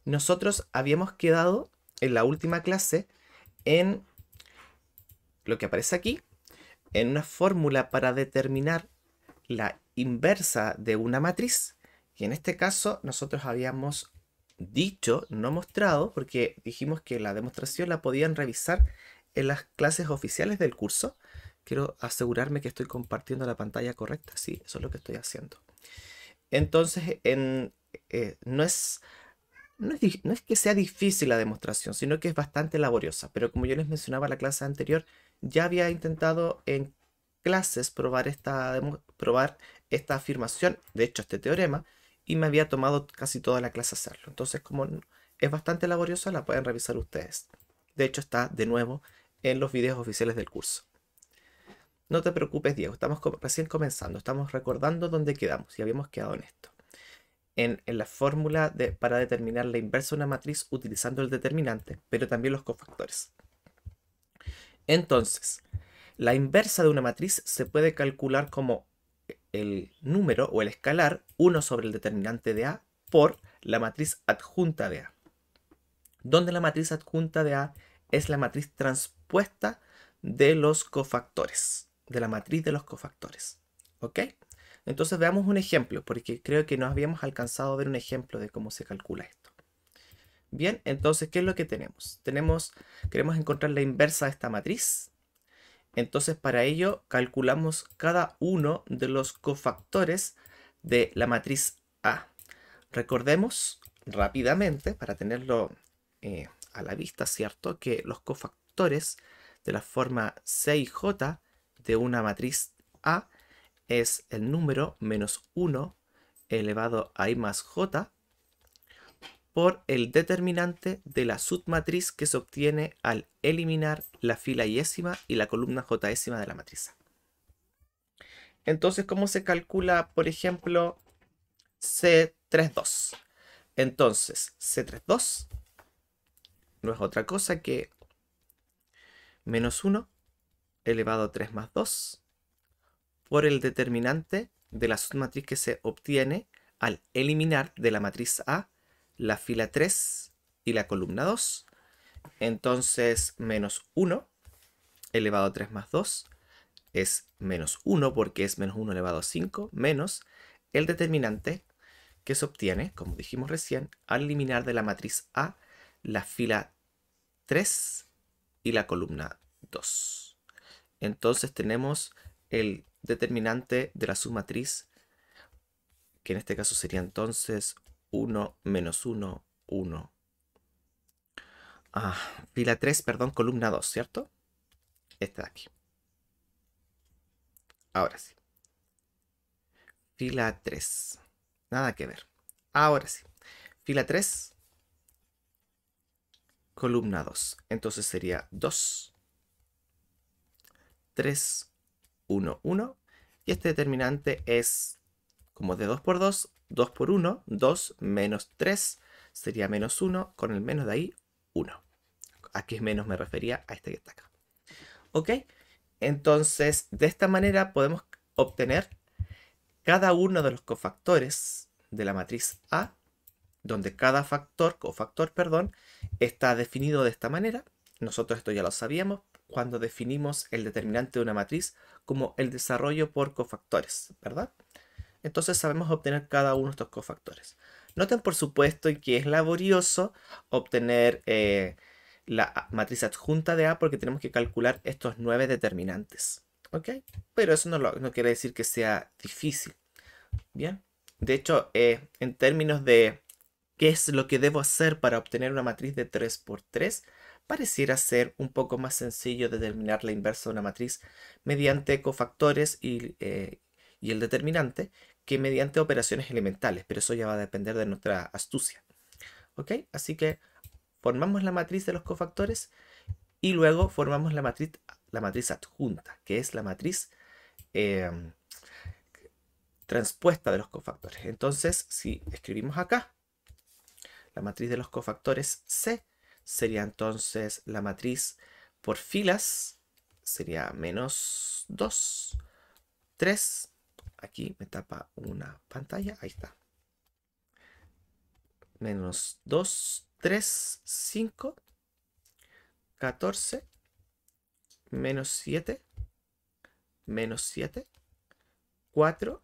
nosotros habíamos quedado en la última clase en lo que aparece aquí, en una fórmula para determinar la inversa de una matriz. Y en este caso nosotros habíamos dicho, no mostrado, porque dijimos que la demostración la podían revisar en las clases oficiales del curso. Quiero asegurarme que estoy compartiendo la pantalla correcta. Sí, eso es lo que estoy haciendo. Entonces, no es, no es que sea difícil la demostración, sino que es bastante laboriosa. Pero como yo les mencionaba en la clase anterior, ya había intentado en clases probar esta afirmación, de hecho este teorema, y me había tomado casi toda la clase hacerlo. Entonces, como es bastante laboriosa, la pueden revisar ustedes. De hecho, está de nuevo en los videos oficiales del curso. No te preocupes, Diego, estamos recién comenzando, estamos recordando dónde quedamos y habíamos quedado en esto. En la fórmula para determinar la inversa de una matriz utilizando el determinante, pero también los cofactores. Entonces, la inversa de una matriz se puede calcular como el número o el escalar 1 sobre el determinante de A por la matriz adjunta de A, donde la matriz adjunta de A es la matriz transpuesta de los cofactores, de la matriz de los cofactores. ¿Ok? Entonces veamos un ejemplo, porque creo que no habíamos alcanzado a ver un ejemplo de cómo se calcula esto. Bien, entonces, ¿qué es lo que tenemos? Queremos encontrar la inversa de esta matriz. Entonces, para ello, calculamos cada uno de los cofactores de la matriz A. Recordemos rápidamente, para tenerlo a la vista, ¿cierto? Que los cofactores de la forma C y J de una matriz A es el número menos 1 elevado a I más J por el determinante de la submatriz que se obtiene al eliminar la fila yésima y la columna jésima de la matriz A. Entonces, ¿cómo se calcula, por ejemplo, C32? Entonces, C32 no es otra cosa que menos 1 elevado a 3 más 2 por el determinante de la submatriz que se obtiene al eliminar de la matriz A la fila 3 y la columna 2. Entonces, menos 1 elevado a 3 más 2 es menos 1 porque es menos 1 elevado a 5 menos el determinante que se obtiene, como dijimos recién, al eliminar de la matriz A la fila 3 y la columna 2. Entonces tenemos el determinante de la submatriz, que en este caso sería entonces 1 menos 1, 1. Fila 3, perdón, columna 2, ¿cierto? Esta de aquí. Ahora sí. Fila 3. Nada que ver. Ahora sí. Fila 3, columna 2. Entonces sería 2, 3, 1, 1. Y este determinante es como de 2 por 2, 2 por 1, 2 menos 3 sería menos 1. Con el menos de ahí, 1. ¿A qué menos me refería? A este que está acá. ¿Ok? Entonces, de esta manera podemos obtener cada uno de los cofactores de la matriz A, donde cada cofactor, perdón, está definido de esta manera. Nosotros esto ya lo sabíamos cuando definimos el determinante de una matriz como el desarrollo por cofactores, ¿verdad? Entonces sabemos obtener cada uno de estos cofactores. Noten por supuesto que es laborioso obtener la matriz adjunta de A porque tenemos que calcular estos 9 determinantes. ¿Ok? Pero eso no quiere decir que sea difícil. Bien. De hecho, en términos de qué es lo que debo hacer para obtener una matriz de 3 por 3, pareciera ser un poco más sencillo determinar la inversa de una matriz mediante cofactores y el determinante que mediante operaciones elementales, pero eso ya va a depender de nuestra astucia. ¿Ok? Así que formamos la matriz de los cofactores y luego formamos la matriz adjunta, que es la matriz eh, transpuesta de los cofactores. Entonces, si escribimos acá, la matriz de los cofactores C sería entonces la matriz por filas, sería menos 2, 3. Aquí me tapa una pantalla, ahí está. menos 2, 3, 5, 14, menos 7, menos 7, 4,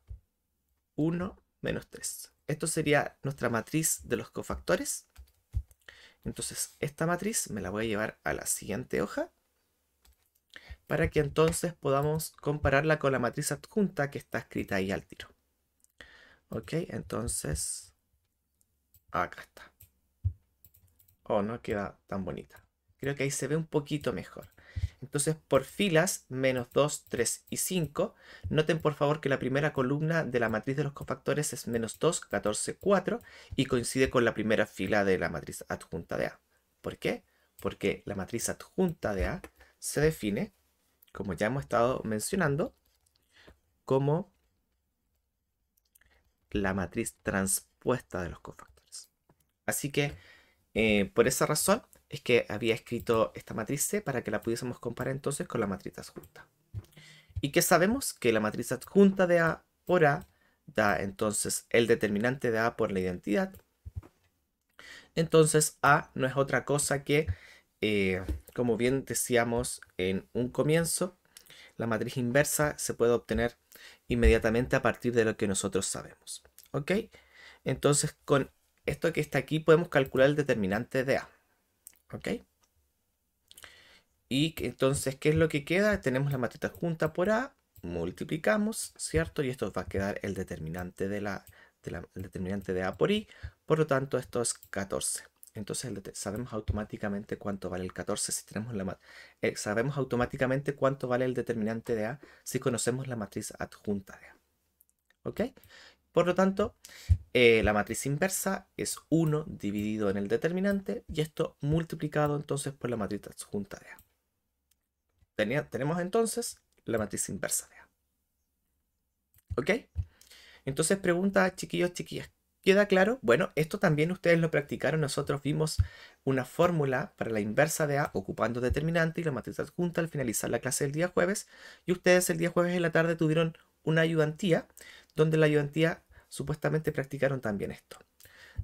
1, menos 3. Esto sería nuestra matriz de los cofactores. Entonces esta matriz me la voy a llevar a la siguiente hoja para que entonces podamos compararla con la matriz adjunta que está escrita ahí al tiro. Ok, entonces acá está. Oh, no queda tan bonita. Creo que ahí se ve un poquito mejor. Entonces, por filas, menos 2, 3 y 5. Noten por favor que la primera columna de la matriz de los cofactores es menos 2, 14, 4 y coincide con la primera fila de la matriz adjunta de A. ¿Por qué? Porque la matriz adjunta de A se define, como ya hemos estado mencionando, como la matriz transpuesta de los cofactores. Así que, por esa razón, es que había escrito esta matriz C para que la pudiésemos comparar entonces con la matriz adjunta. ¿Y qué sabemos? Que la matriz adjunta de A por A da entonces el determinante de A por la identidad. Entonces A no es otra cosa que, como bien decíamos en un comienzo, la matriz inversa se puede obtener inmediatamente a partir de lo que nosotros sabemos. ¿Ok? Entonces con esto que está aquí podemos calcular el determinante de A. ¿Ok? Y entonces, ¿qué es lo que queda? Tenemos la matriz adjunta por A, multiplicamos, ¿cierto? Y esto va a quedar el determinante de el determinante de A por I, por lo tanto esto es 14. Entonces sabemos automáticamente cuánto vale el 14 si tenemos sabemos automáticamente cuánto vale el determinante de A si conocemos la matriz adjunta de A. ¿Ok? Por lo tanto, la matriz inversa es 1 dividido en el determinante y esto multiplicado entonces por la matriz adjunta de A. Tenemos entonces la matriz inversa de A. ¿Ok? Entonces pregunta, chiquillos, chiquillas, ¿queda claro? Bueno, esto también ustedes lo practicaron. Nosotros vimos una fórmula para la inversa de A ocupando determinante y la matriz adjunta al finalizar la clase del día jueves. Y ustedes el día jueves en la tarde tuvieron una ayudantía, donde la ayudantía supuestamente practicaron también esto.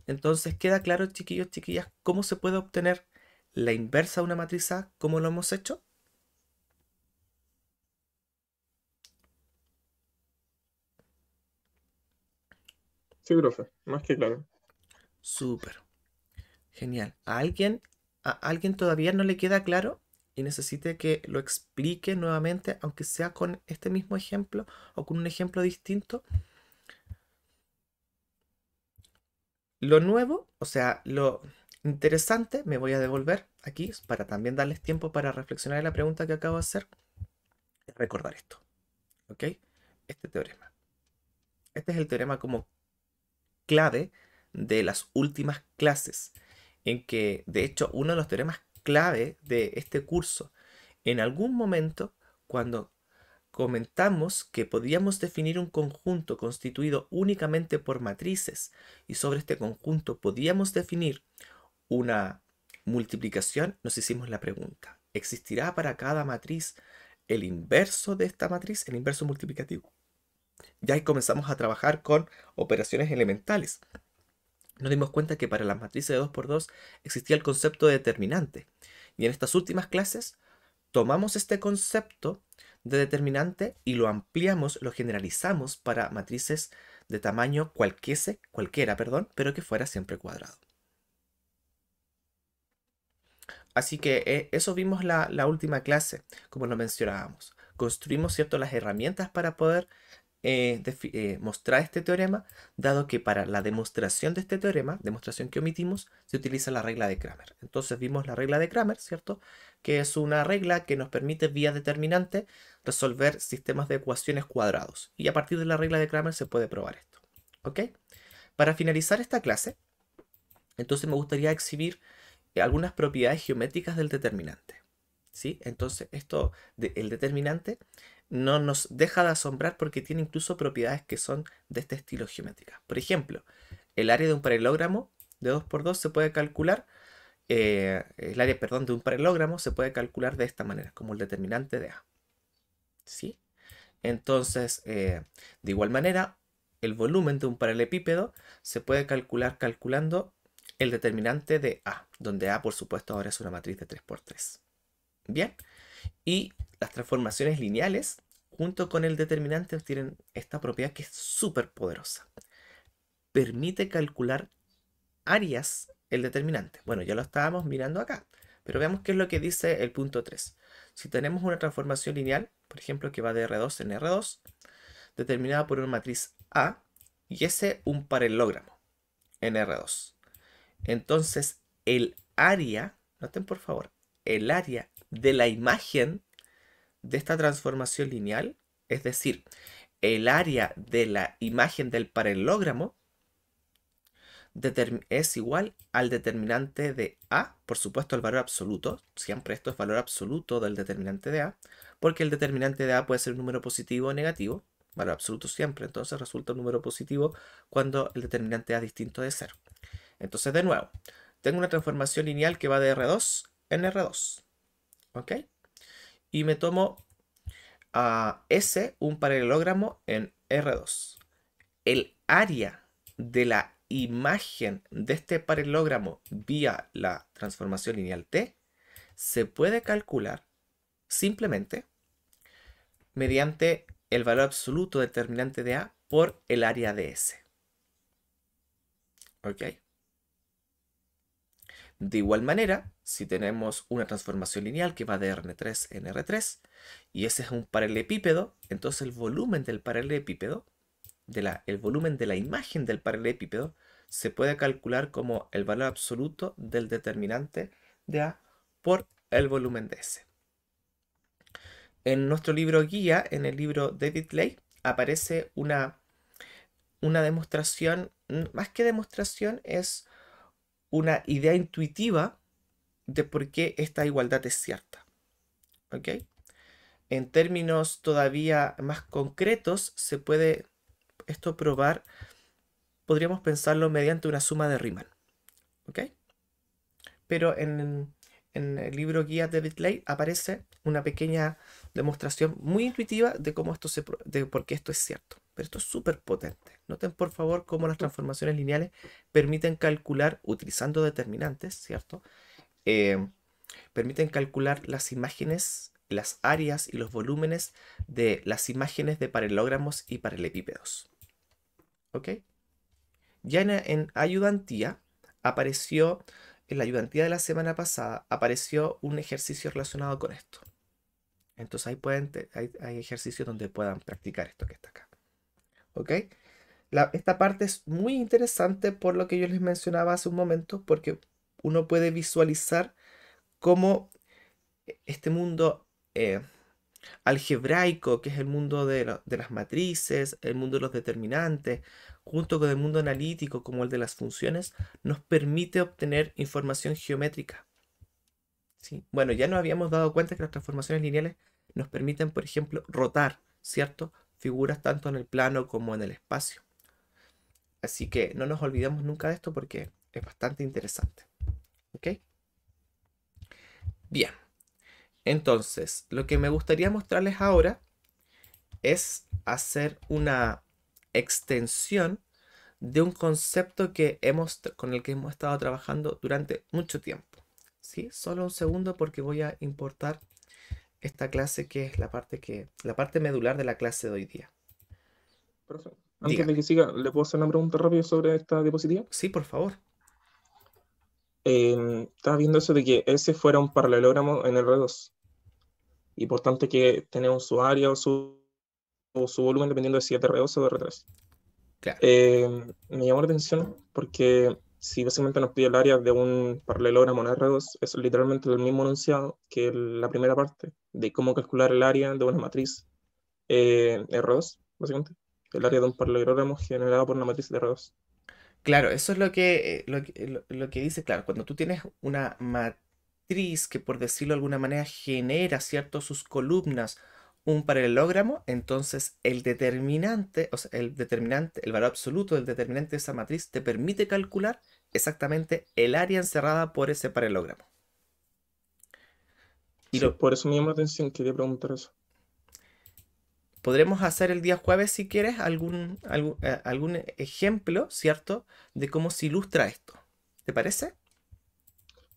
Entonces, ¿queda claro, chiquillos, chiquillas, cómo se puede obtener la inversa de una matriz A? ¿Cómo lo hemos hecho? Sí, profe, más que claro. Súper. Genial. ¿A alguien todavía no le queda claro y necesite que lo explique nuevamente, aunque sea con este mismo ejemplo o con un ejemplo distinto? Lo nuevo, o sea, lo interesante, me voy a devolver aquí para también darles tiempo para reflexionar en la pregunta que acabo de hacer. Es recordar esto, ¿ok? Este teorema. Este es el teorema como clave de las últimas clases, en que, de hecho, uno de los teoremas clave de este curso, en algún momento, cuando comentamos que podíamos definir un conjunto constituido únicamente por matrices y sobre este conjunto podíamos definir una multiplicación, nos hicimos la pregunta, ¿existirá para cada matriz el inverso de esta matriz, el inverso multiplicativo? Ya ahí comenzamos a trabajar con operaciones elementales. Nos dimos cuenta que para las matrices de 2 por 2 existía el concepto de determinante. Y en estas últimas clases tomamos este concepto de determinante y lo ampliamos, lo generalizamos para matrices de tamaño cualquiera, pero que fuera siempre cuadrado. Así que eso vimos la última clase, como lo mencionábamos. Construimos, ¿cierto?, las herramientas para poder mostrar este teorema, dado que para la demostración de este teorema, demostración que omitimos, se utiliza la regla de Cramer. Entonces vimos la regla de Cramer, ¿cierto?, que es una regla que nos permite vía determinante resolver sistemas de ecuaciones cuadrados. Y a partir de la regla de Cramer se puede probar esto. ¿Ok? Para finalizar esta clase, entonces me gustaría exhibir algunas propiedades geométricas del determinante. ¿Sí? Entonces, el determinante no nos deja de asombrar porque tiene incluso propiedades que son de este estilo geométricas. Por ejemplo, el área de un paralelogramo de 2 por 2 se puede calcular, el área, perdón, de un paralelogramo se puede calcular de esta manera, como el determinante de A. ¿Sí? Entonces, de igual manera, el volumen de un paralelepípedo se puede calcular calculando el determinante de A, donde A, por supuesto, ahora es una matriz de 3×3. Bien, y las transformaciones lineales, junto con el determinante, tienen esta propiedad que es súper poderosa. Permite calcular áreas el determinante. Bueno, ya lo estábamos mirando acá, pero veamos qué es lo que dice el punto 3. Si tenemos una transformación lineal, por ejemplo, que va de R2 en R2, determinada por una matriz A, y ese un paralelogramo en R2. Entonces, el área, noten por favor, el área de la imagen de esta transformación lineal, es decir, el área de la imagen del paralelogramo, es igual al determinante de A, por supuesto el valor absoluto, siempre esto es valor absoluto del determinante de A, porque el determinante de A puede ser un número positivo o negativo, valor absoluto siempre, entonces resulta un número positivo cuando el determinante A es distinto de 0. Entonces, de nuevo, tengo una transformación lineal que va de R2 en R2, ¿ok? Y me tomo a S, un paralelogramo en R2. El área de la imagen de este paralelogramo vía la transformación lineal T se puede calcular simplemente mediante el valor absoluto determinante de A por el área de S. ¿Ok? De igual manera, si tenemos una transformación lineal que va de Rn3 en R3 y ese es un paralelepípedo, entonces el volumen del paralelepípedo, el volumen de la imagen del paralelepípedo, se puede calcular como el valor absoluto del determinante de A por el volumen de S. En nuestro libro guía, en el libro David Ley, aparece una demostración, más que demostración, es una idea intuitiva de por qué esta igualdad es cierta. ¿Ok? En términos todavía más concretos, se puede esto probar, podríamos pensarlo mediante una suma de Riemann. ¿Ok? Pero en el libro guía de David Ley aparece una pequeña demostración muy intuitiva de cómo de por qué esto es cierto. Pero esto es súper potente. Noten por favor cómo las transformaciones lineales permiten calcular, utilizando determinantes, ¿cierto? Permiten calcular las imágenes, las áreas y los volúmenes de las imágenes de paralelogramos y paralelepípedos. ¿Ok? Ya en ayudantía apareció, en la ayudantía de la semana pasada, apareció un ejercicio relacionado con esto. Entonces ahí hay ejercicios donde puedan practicar esto que está acá. ¿Ok? Esta parte es muy interesante por lo que yo les mencionaba hace un momento, porque uno puede visualizar cómo este mundo algebraico, que es el mundo de las matrices, el mundo de los determinantes, junto con el mundo analítico, como el de las funciones, nos permite obtener información geométrica. ¿Sí? Bueno, ya nos habíamos dado cuenta que las transformaciones lineales nos permiten, por ejemplo, rotar, ¿cierto? Figuras tanto en el plano como en el espacio. Así que no nos olvidemos nunca de esto porque es bastante interesante. ¿Ok? Bien. Entonces, lo que me gustaría mostrarles ahora es hacer una extensión de un concepto con el que hemos estado trabajando durante mucho tiempo. ¿Sí? Solo un segundo porque voy a importar esta clase que es la parte medular de la clase de hoy día. Profe, antes de Dígame. que siga, ¿le puedo hacer una pregunta rápida sobre esta diapositiva? Sí, por favor. Estaba viendo eso de que ese fuera un paralelogramo en R2 y por tanto que tenemos su área o su volumen dependiendo de si es de R2 o de R3. Claro. Me llamó la atención porque si básicamente nos pide el área de un paralelogramo en R2, es literalmente el mismo enunciado que la primera parte de cómo calcular el área de una matriz R2, básicamente. El área de un paralelogramo generado por una matriz de R2. Claro, eso es lo que dice, claro, cuando tú tienes una matriz que por decirlo de alguna manera genera, ¿cierto? Sus columnas, un paralelogramo, entonces el determinante, o sea, el valor absoluto del determinante de esa matriz te permite calcular exactamente el área encerrada por ese paralelogramo. Y Sí, lo por eso me llamó la atención, quería preguntar eso. podremos hacer el día jueves si quieres algún ejemplo, ¿cierto? De cómo se ilustra esto. ¿Te parece?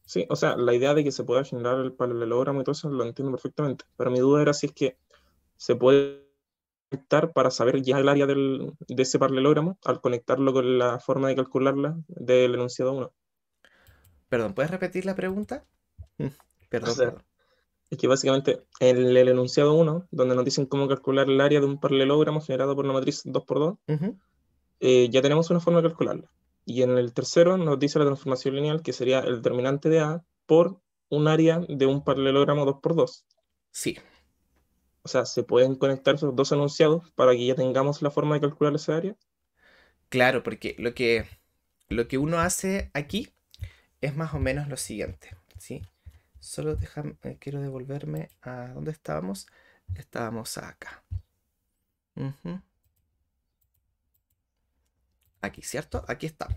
Sí, o sea, la idea de que se pueda generar el paralelogramo y todo eso lo entiendo perfectamente, pero mi duda era si es que se puede conectar para saber ya el área de ese paralelogramo al conectarlo con la forma de calcularla del enunciado uno. Perdón, ¿puedes repetir la pregunta? Mm, O Perdón, sea, perdón. es que básicamente en el enunciado uno, donde nos dicen cómo calcular el área de un paralelogramo generado por una matriz 2x2, Ujú. ya tenemos una forma de calcularla. Y en el tercero nos dice la transformación lineal, que sería el determinante de A por un área de un paralelogramo 2x2. Sí, O sea, se pueden conectar esos dos enunciados para que ya tengamos la forma de calcular esa área. claro, porque lo que uno hace aquí es más o menos lo siguiente, ¿sí? Solo déjame, quiero devolverme a dónde estábamos. Estábamos acá. Ujú. Aquí, ¿cierto? Aquí está.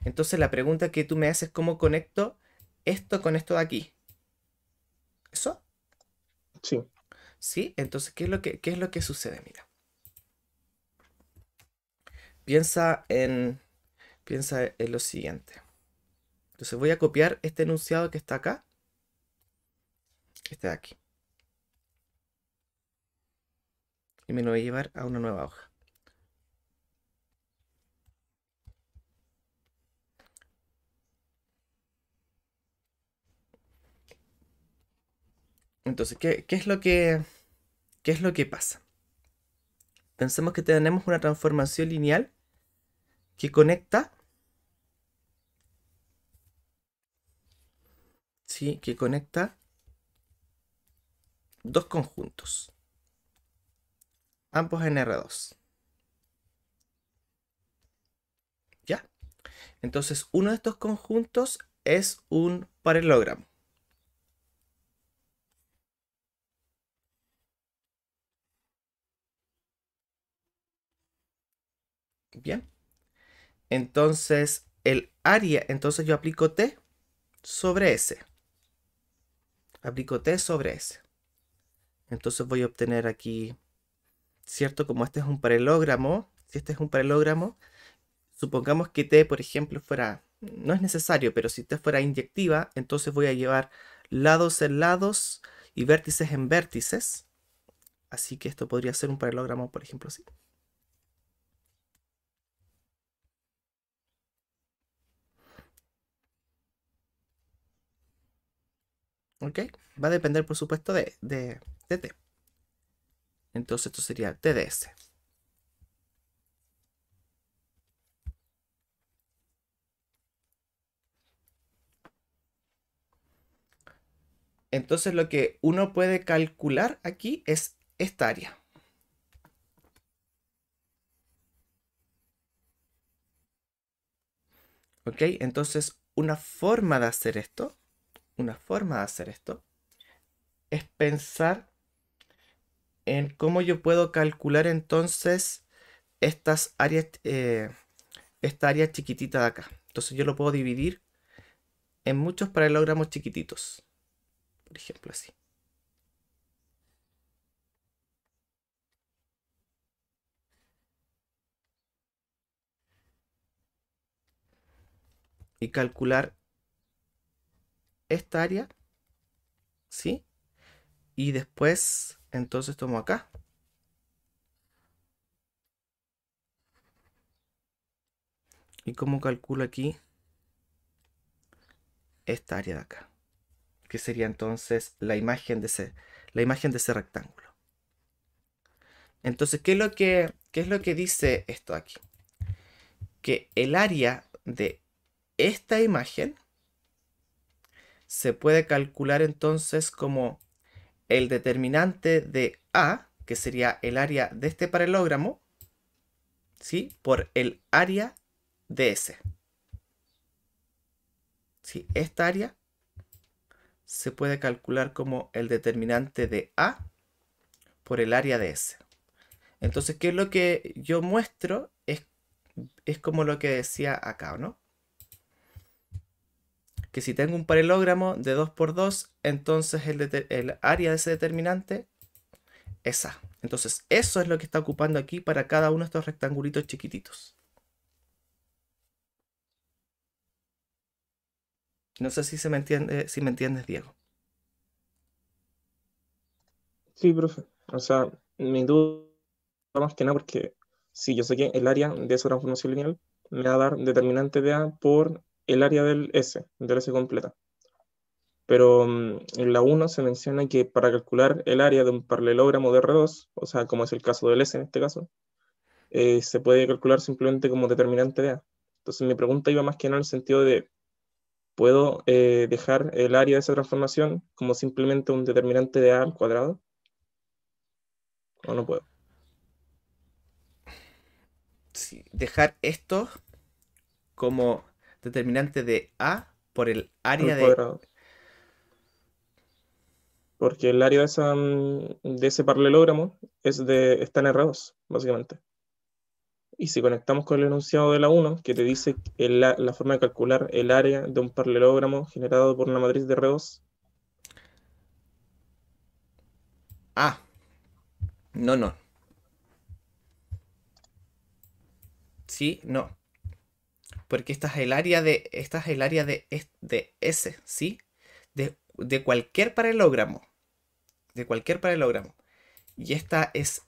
Entonces la pregunta que tú me haces es cómo conecto esto con esto de aquí. ¿Eso? Sí, ¿Sí? Entonces, ¿qué es lo que sucede? Mira, piensa en, piensa en lo siguiente. Entonces voy a copiar este enunciado que está acá, este de aquí, y me lo voy a llevar a una nueva hoja. Entonces, ¿qué es lo que pasa? Pensemos que tenemos una transformación lineal que conecta, ¿sí? Que conecta dos conjuntos, ambos en R2. ¿Ya? Entonces, uno de estos conjuntos es un paralelogramo. Bien. Entonces, el área, entonces yo aplico T sobre S. Aplico T sobre S. Entonces voy a obtener aquí, ¿cierto? Como este es un paralelogramo, si este es un paralelogramo, supongamos que T, por ejemplo, fuera, no es necesario, pero si T fuera inyectiva, entonces voy a llevar lados en lados y vértices en vértices. Así que esto podría ser un paralelogramo, por ejemplo, así. ¿Ok? Va a depender, por supuesto, de T. Entonces esto sería T de S. Entonces lo que uno puede calcular aquí es esta área. ¿Ok? Entonces una forma de hacer esto es pensar en cómo yo puedo calcular entonces estas áreas, esta área chiquitita de acá. Entonces yo lo puedo dividir en muchos paralelogramos chiquititos, por ejemplo así. Y calcular esta área, ¿sí? Y después, entonces tomo acá. ¿Y cómo calculo aquí esta área de acá? Que sería entonces la imagen de ese rectángulo. Entonces, ¿qué es lo que dice esto aquí? Que el área de esta imagen se puede calcular entonces como el determinante de A, que sería el área de este paralelogramo, ¿sí? Por el área de S. ¿Sí? Esta área se puede calcular como el determinante de A por el área de S. Entonces, ¿qué es lo que yo muestro? Es como lo que decía acá, ¿no? Que si tengo un paralelogramo de 2 por 2, entonces el área de ese determinante es A. Entonces, eso es lo que está ocupando aquí para cada uno de estos rectangulitos chiquititos. No sé si me entiende, si me entiendes, Diego. Sí, profe. O sea, mi duda más que nada porque si yo sé que el área de esa transformación lineal me va a dar determinante de A por el área del S completa. Pero en la uno se menciona que para calcular el área de un paralelogramo de R2, o sea, como es el caso del S en este caso, se puede calcular simplemente como determinante de A. Entonces mi pregunta iba más que nada en el sentido de, ¿puedo dejar el área de esa transformación como simplemente un determinante de A al cuadrado? ¿O no puedo? Sí, dejar esto como determinante de A por el Al área de... cuadrado. Porque el área de, de ese paralelogramo está en R2, básicamente. Y si conectamos con el enunciado de la uno que te dice la forma de calcular el área de un paralelogramo generado por una matriz de R2, Ah, no, no. Sí, no. Porque esta es el área de... Esta es el área de S, ¿sí? De cualquier paralelogramo. De cualquier paralelogramo. Y esta es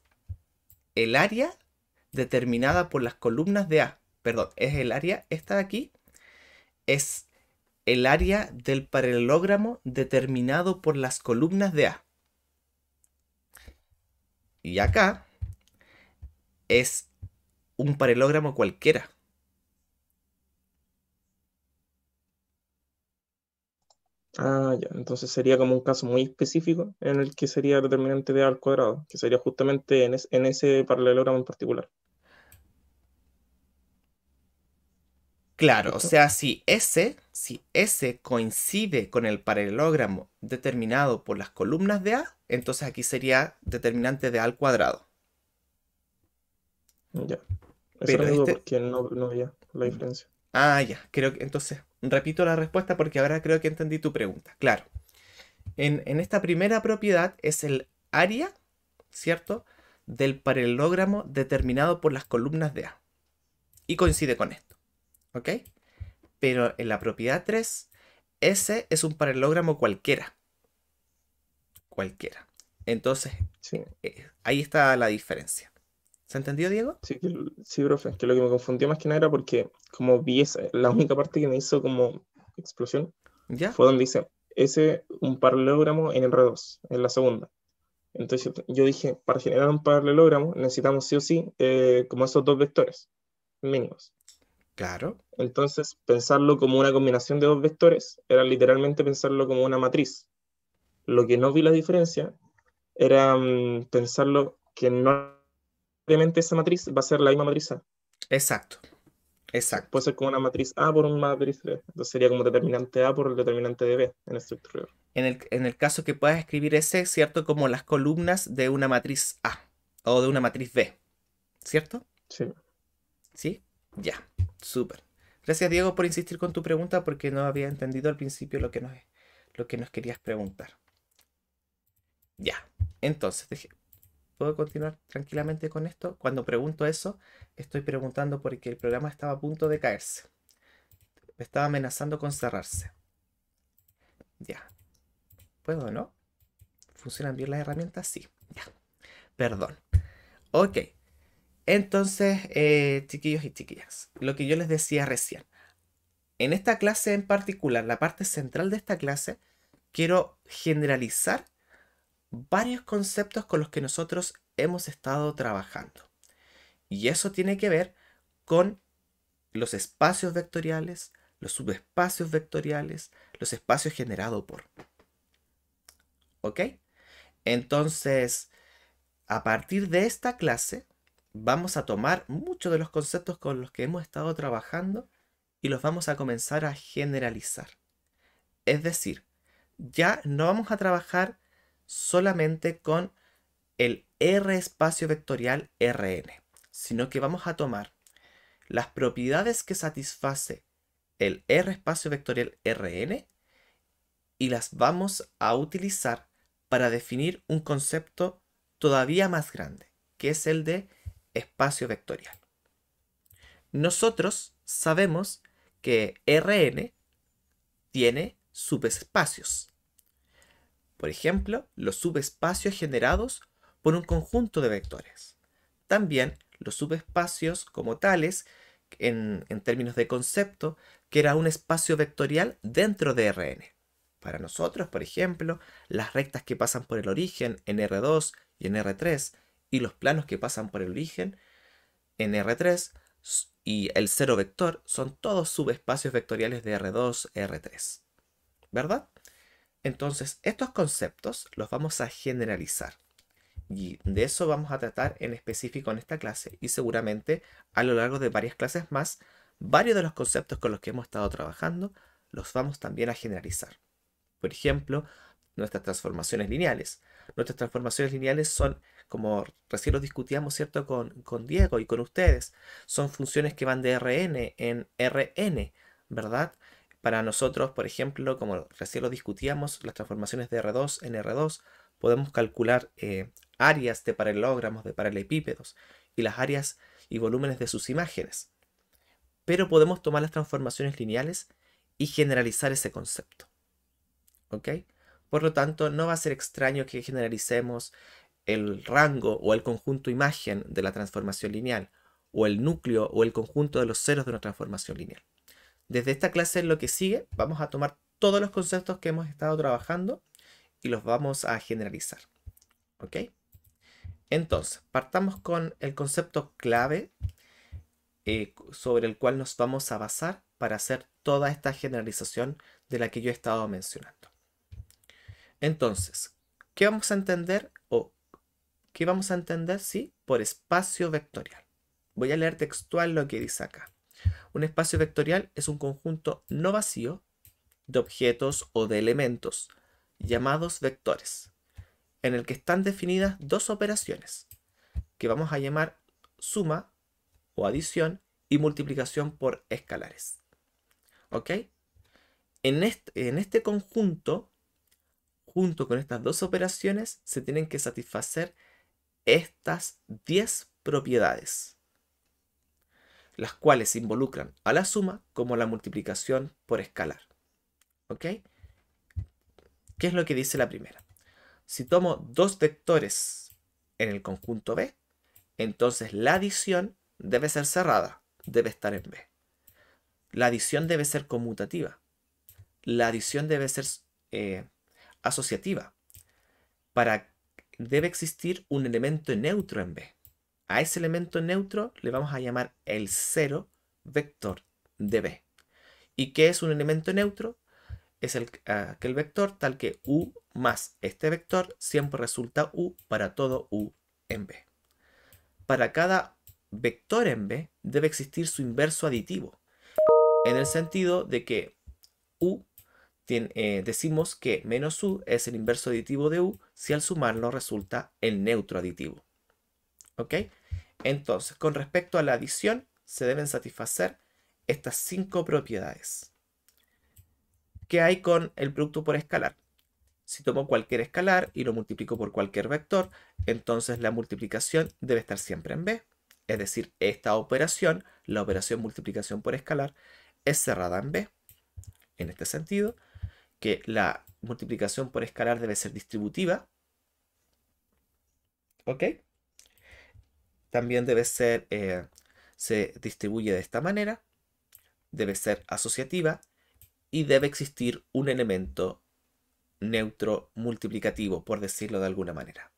el área determinada por las columnas de A. Perdón, es el área, esta de aquí, es el área del paralelogramo determinado por las columnas de A. Y acá es un paralelogramo cualquiera. ya, entonces sería como un caso muy específico en el que sería determinante de A al cuadrado, que sería justamente en ese paralelogramo en particular. Claro, o ¿Cierto? sea, si S coincide con el paralelogramo determinado por las columnas de A, entonces aquí sería determinante de A al cuadrado. Ya. Esa era Pero mi duda este... porque no veía la diferencia. Ah, ya, creo que entonces repito la respuesta porque ahora creo que entendí tu pregunta. Claro, en esta primera propiedad es el área, ¿cierto? Del paralelogramo determinado por las columnas de A. Y coincide con esto, ¿ok? Pero en la propiedad 3, S es un paralelogramo cualquiera. Cualquiera. Entonces, Sí, ahí está la diferencia. ¿Se entendió, Diego? sí, sí, profe, que lo que me confundió más que nada era porque como vi la única parte que me hizo como explosión ¿Ya? fue donde dice ese un paralelogramo en R2, en la segunda. Entonces yo dije, para generar un paralelogramo necesitamos sí o sí como esos dos vectores mínimos. Claro. Entonces pensarlo como una combinación de dos vectores era literalmente pensarlo como una matriz. Lo que no vi la diferencia era pensarlo que no necesariamente esa matriz va a ser la misma matriz A. Exacto. Sí, Exacto. puede ser como una matriz A por una matriz B. Entonces sería como determinante A por el determinante de B en estructura. En el caso que puedas escribir S, ¿cierto? Como las columnas de una matriz A o de una matriz B, ¿cierto? Sí, ¿Sí? Ya. Súper. Gracias, Diego, por insistir con tu pregunta porque no había entendido al principio lo que nos querías preguntar. Ya. Entonces, ¿puedo continuar tranquilamente con esto? Cuando pregunto eso, estoy preguntando porque el programa estaba a punto de caerse. Me estaba amenazando con cerrarse. Ya. ¿Puedo, no? ¿Funcionan bien las herramientas? Sí. Ya. Perdón. Ok. Entonces, chiquillos y chiquillas, lo que yo les decía recién. En esta clase en particular, la parte central de esta clase, quiero generalizar varios conceptos con los que nosotros hemos estado trabajando. Y eso tiene que ver con los espacios vectoriales, los subespacios vectoriales, los espacios generados por. ¿Ok? Entonces, a partir de esta clase, vamos a tomar muchos de los conceptos con los que hemos estado trabajando y los vamos a comenzar a generalizar. Es decir, ya no vamos a trabajar solamente con el R espacio vectorial Rn, sino que vamos a tomar las propiedades que satisface el R espacio vectorial Rn y las vamos a utilizar para definir un concepto todavía más grande, que es el de espacio vectorial. Nosotros sabemos que Rn tiene subespacios. Por ejemplo, los subespacios generados por un conjunto de vectores. También los subespacios como tales, en términos de concepto, que era un espacio vectorial dentro de Rn. Para nosotros, por ejemplo, las rectas que pasan por el origen en R2 y en R3 y los planos que pasan por el origen en R3 y el cero vector son todos subespacios vectoriales de R2, R3. ¿Verdad? Entonces, estos conceptos los vamos a generalizar. Y de eso vamos a tratar en específico en esta clase y seguramente a lo largo de varias clases más, varios de los conceptos con los que hemos estado trabajando los vamos también a generalizar. Por ejemplo, nuestras transformaciones lineales. Nuestras transformaciones lineales son, como recién lo discutíamos, ¿cierto? Con Diego y con ustedes, son funciones que van de Rn en Rn, ¿verdad? Para nosotros, por ejemplo, como recién lo discutíamos, las transformaciones de R2 en R2, podemos calcular áreas de paralelogramos, de paralelepípedos, y las áreas y volúmenes de sus imágenes. Pero podemos tomar las transformaciones lineales y generalizar ese concepto. ¿Ok? Por lo tanto, no va a ser extraño que generalicemos el rango o el conjunto imagen de la transformación lineal, o el núcleo o el conjunto de los ceros de una transformación lineal. Desde esta clase en lo que sigue, vamos a tomar todos los conceptos que hemos estado trabajando y los vamos a generalizar. ¿Ok? Entonces, partamos con el concepto clave sobre el cual nos vamos a basar para hacer toda esta generalización de la que yo he estado mencionando. Entonces, ¿qué vamos a entender sí, por espacio vectorial? Voy a leer textual lo que dice acá. Un espacio vectorial es un conjunto no vacío de objetos o de elementos llamados vectores, en el que están definidas dos operaciones, que vamos a llamar suma o adición y multiplicación por escalares. ¿Ok? En este conjunto, junto con estas dos operaciones, se tienen que satisfacer estas 10 propiedades, las cuales involucran a la suma como la multiplicación por escalar. ¿Ok? ¿Qué es lo que dice la primera? Si tomo dos vectores en el conjunto B, entonces la adición debe ser cerrada, debe estar en B. La adición debe ser conmutativa. La adición debe ser asociativa. Debe existir un elemento neutro en B. A ese elemento neutro le vamos a llamar el cero vector de B. ¿Y qué es un elemento neutro? Es aquel vector tal que U más este vector siempre resulta U para todo U en B. Para cada vector en B debe existir su inverso aditivo, en el sentido de que U decimos que menos U es el inverso aditivo de U si al sumarlo resulta el neutro aditivo. ¿Ok? Entonces, con respecto a la adición, se deben satisfacer estas 5 propiedades. ¿Qué hay con el producto por escalar? Si tomo cualquier escalar y lo multiplico por cualquier vector, entonces la multiplicación debe estar siempre en B. Es decir, esta operación, la operación multiplicación por escalar, es cerrada en B. En este sentido, que la multiplicación por escalar debe ser distributiva. ¿Ok? También debe ser, se distribuye de esta manera, debe ser asociativa y debe existir un elemento neutro multiplicativo, por decirlo de alguna manera,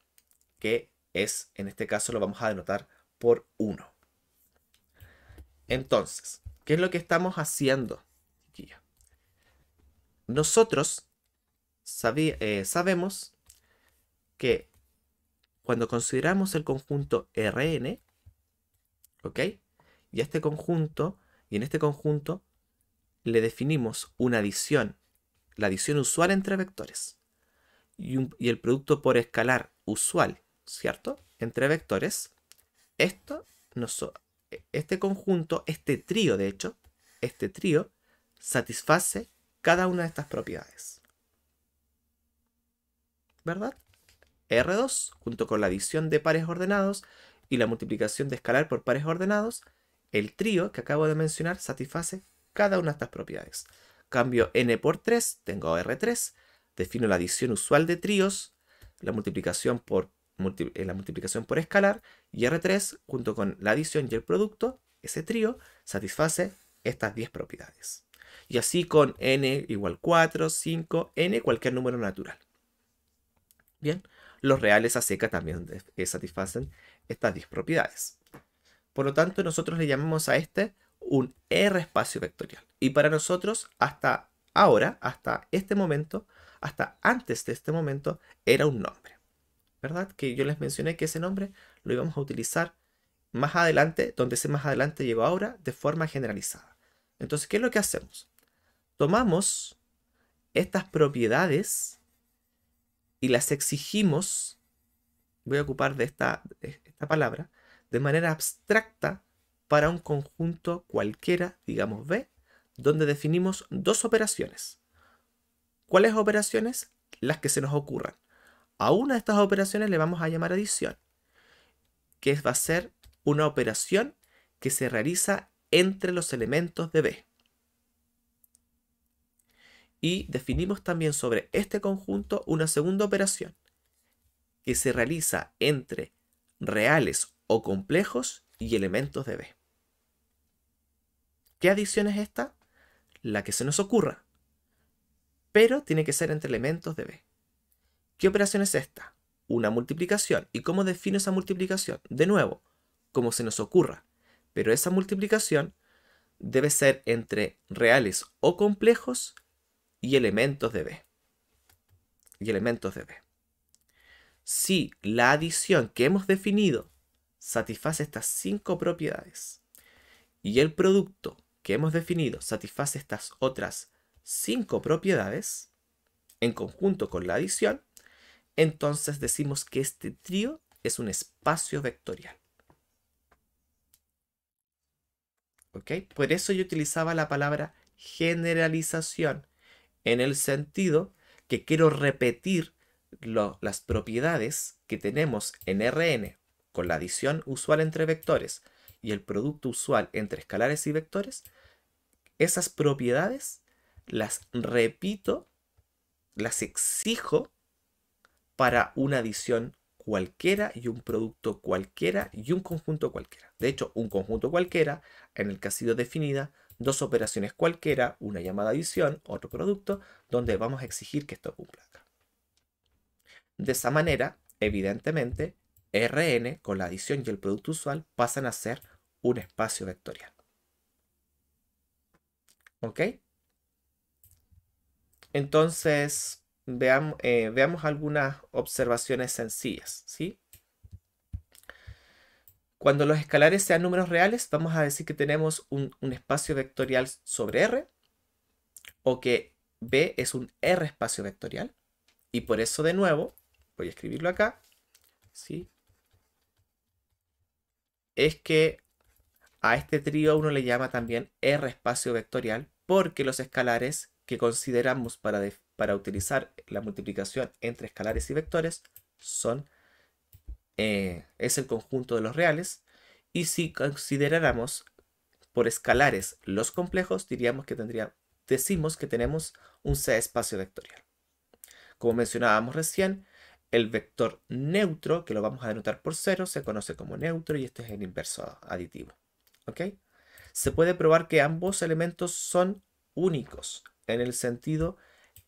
que es, en este caso lo vamos a denotar por 1. Entonces, ¿qué es lo que estamos haciendo? Nosotros sabemos que cuando consideramos el conjunto Rn, ¿ok? Y en este conjunto le definimos una adición, la adición usual entre vectores, y el producto por escalar usual, ¿cierto? Entre vectores. Este conjunto, este trío de hecho, este trío satisface cada una de estas propiedades. ¿Verdad? R2, junto con la adición de pares ordenados y la multiplicación de escalar por pares ordenados, el trío que acabo de mencionar satisface cada una de estas propiedades. cambio n por 3, tengo R3, defino la adición usual de tríos, la multiplicación por escalar, y R3 junto con la adición y el producto, ese trío, satisface estas 10 propiedades. Y así con n igual 4, 5, n, cualquier número natural. Bien, los reales a seca también satisfacen estas 10 propiedades. Por lo tanto, nosotros le llamamos a este un R espacio vectorial. Y para nosotros, hasta ahora, hasta este momento, hasta antes de este momento, era un nombre. ¿Verdad? Que yo les mencioné que ese nombre lo íbamos a utilizar más adelante, donde ese más adelante llegó ahora, de forma generalizada. Entonces, ¿qué es lo que hacemos? Tomamos estas propiedades y las exigimos, voy a ocupar de esta palabra, de manera abstracta para un conjunto cualquiera, digamos B, donde definimos dos operaciones. ¿Cuáles operaciones? Las que se nos ocurran. A una de estas operaciones le vamos a llamar adición, que va a ser una operación que se realiza entre los elementos de B. Y definimos también sobre este conjunto una segunda operación, que se realiza entre reales o complejos y elementos de B. ¿Qué adición es esta? La que se nos ocurra, pero tiene que ser entre elementos de B. ¿Qué operación es esta? Una multiplicación. ¿Y cómo defino esa multiplicación? De nuevo, como se nos ocurra, pero esa multiplicación debe ser entre reales o complejos y elementos de B. Si la adición que hemos definido satisface estas 5 propiedades y el producto que hemos definido satisface estas otras 5 propiedades en conjunto con la adición, entonces decimos que este trío es un espacio vectorial. ¿Ok? Por eso yo utilizaba la palabra generalización, en el sentido que quiero repetir las propiedades que tenemos en Rn con la adición usual entre vectores y el producto usual entre escalares y vectores. Esas propiedades las repito, las exijo para una adición cualquiera y un producto cualquiera y un conjunto cualquiera. De hecho, un conjunto cualquiera, en el que ha sido definida dos operaciones cualquiera, una llamada adición, otro producto, donde vamos a exigir que esto cumpla. De esa manera, evidentemente, Rn con la adición y el producto usual pasan a ser un espacio vectorial. ¿Ok? Entonces, veamos algunas observaciones sencillas, ¿sí? Cuando los escalares sean números reales, vamos a decir que tenemos un espacio vectorial sobre R, o que B es un R espacio vectorial. Y por eso, de nuevo, voy a escribirlo acá, ¿sí? Es que a este trío uno le llama también R espacio vectorial, porque los escalares que consideramos para utilizar la multiplicación entre escalares y vectores es el conjunto de los reales. Y si consideráramos por escalares los complejos, decimos que tenemos un C espacio vectorial. Como mencionábamos recién, el vector neutro, que lo vamos a denotar por 0, se conoce como neutro y este es el inverso aditivo. ¿Ok? Se puede probar que ambos elementos son únicos, en el sentido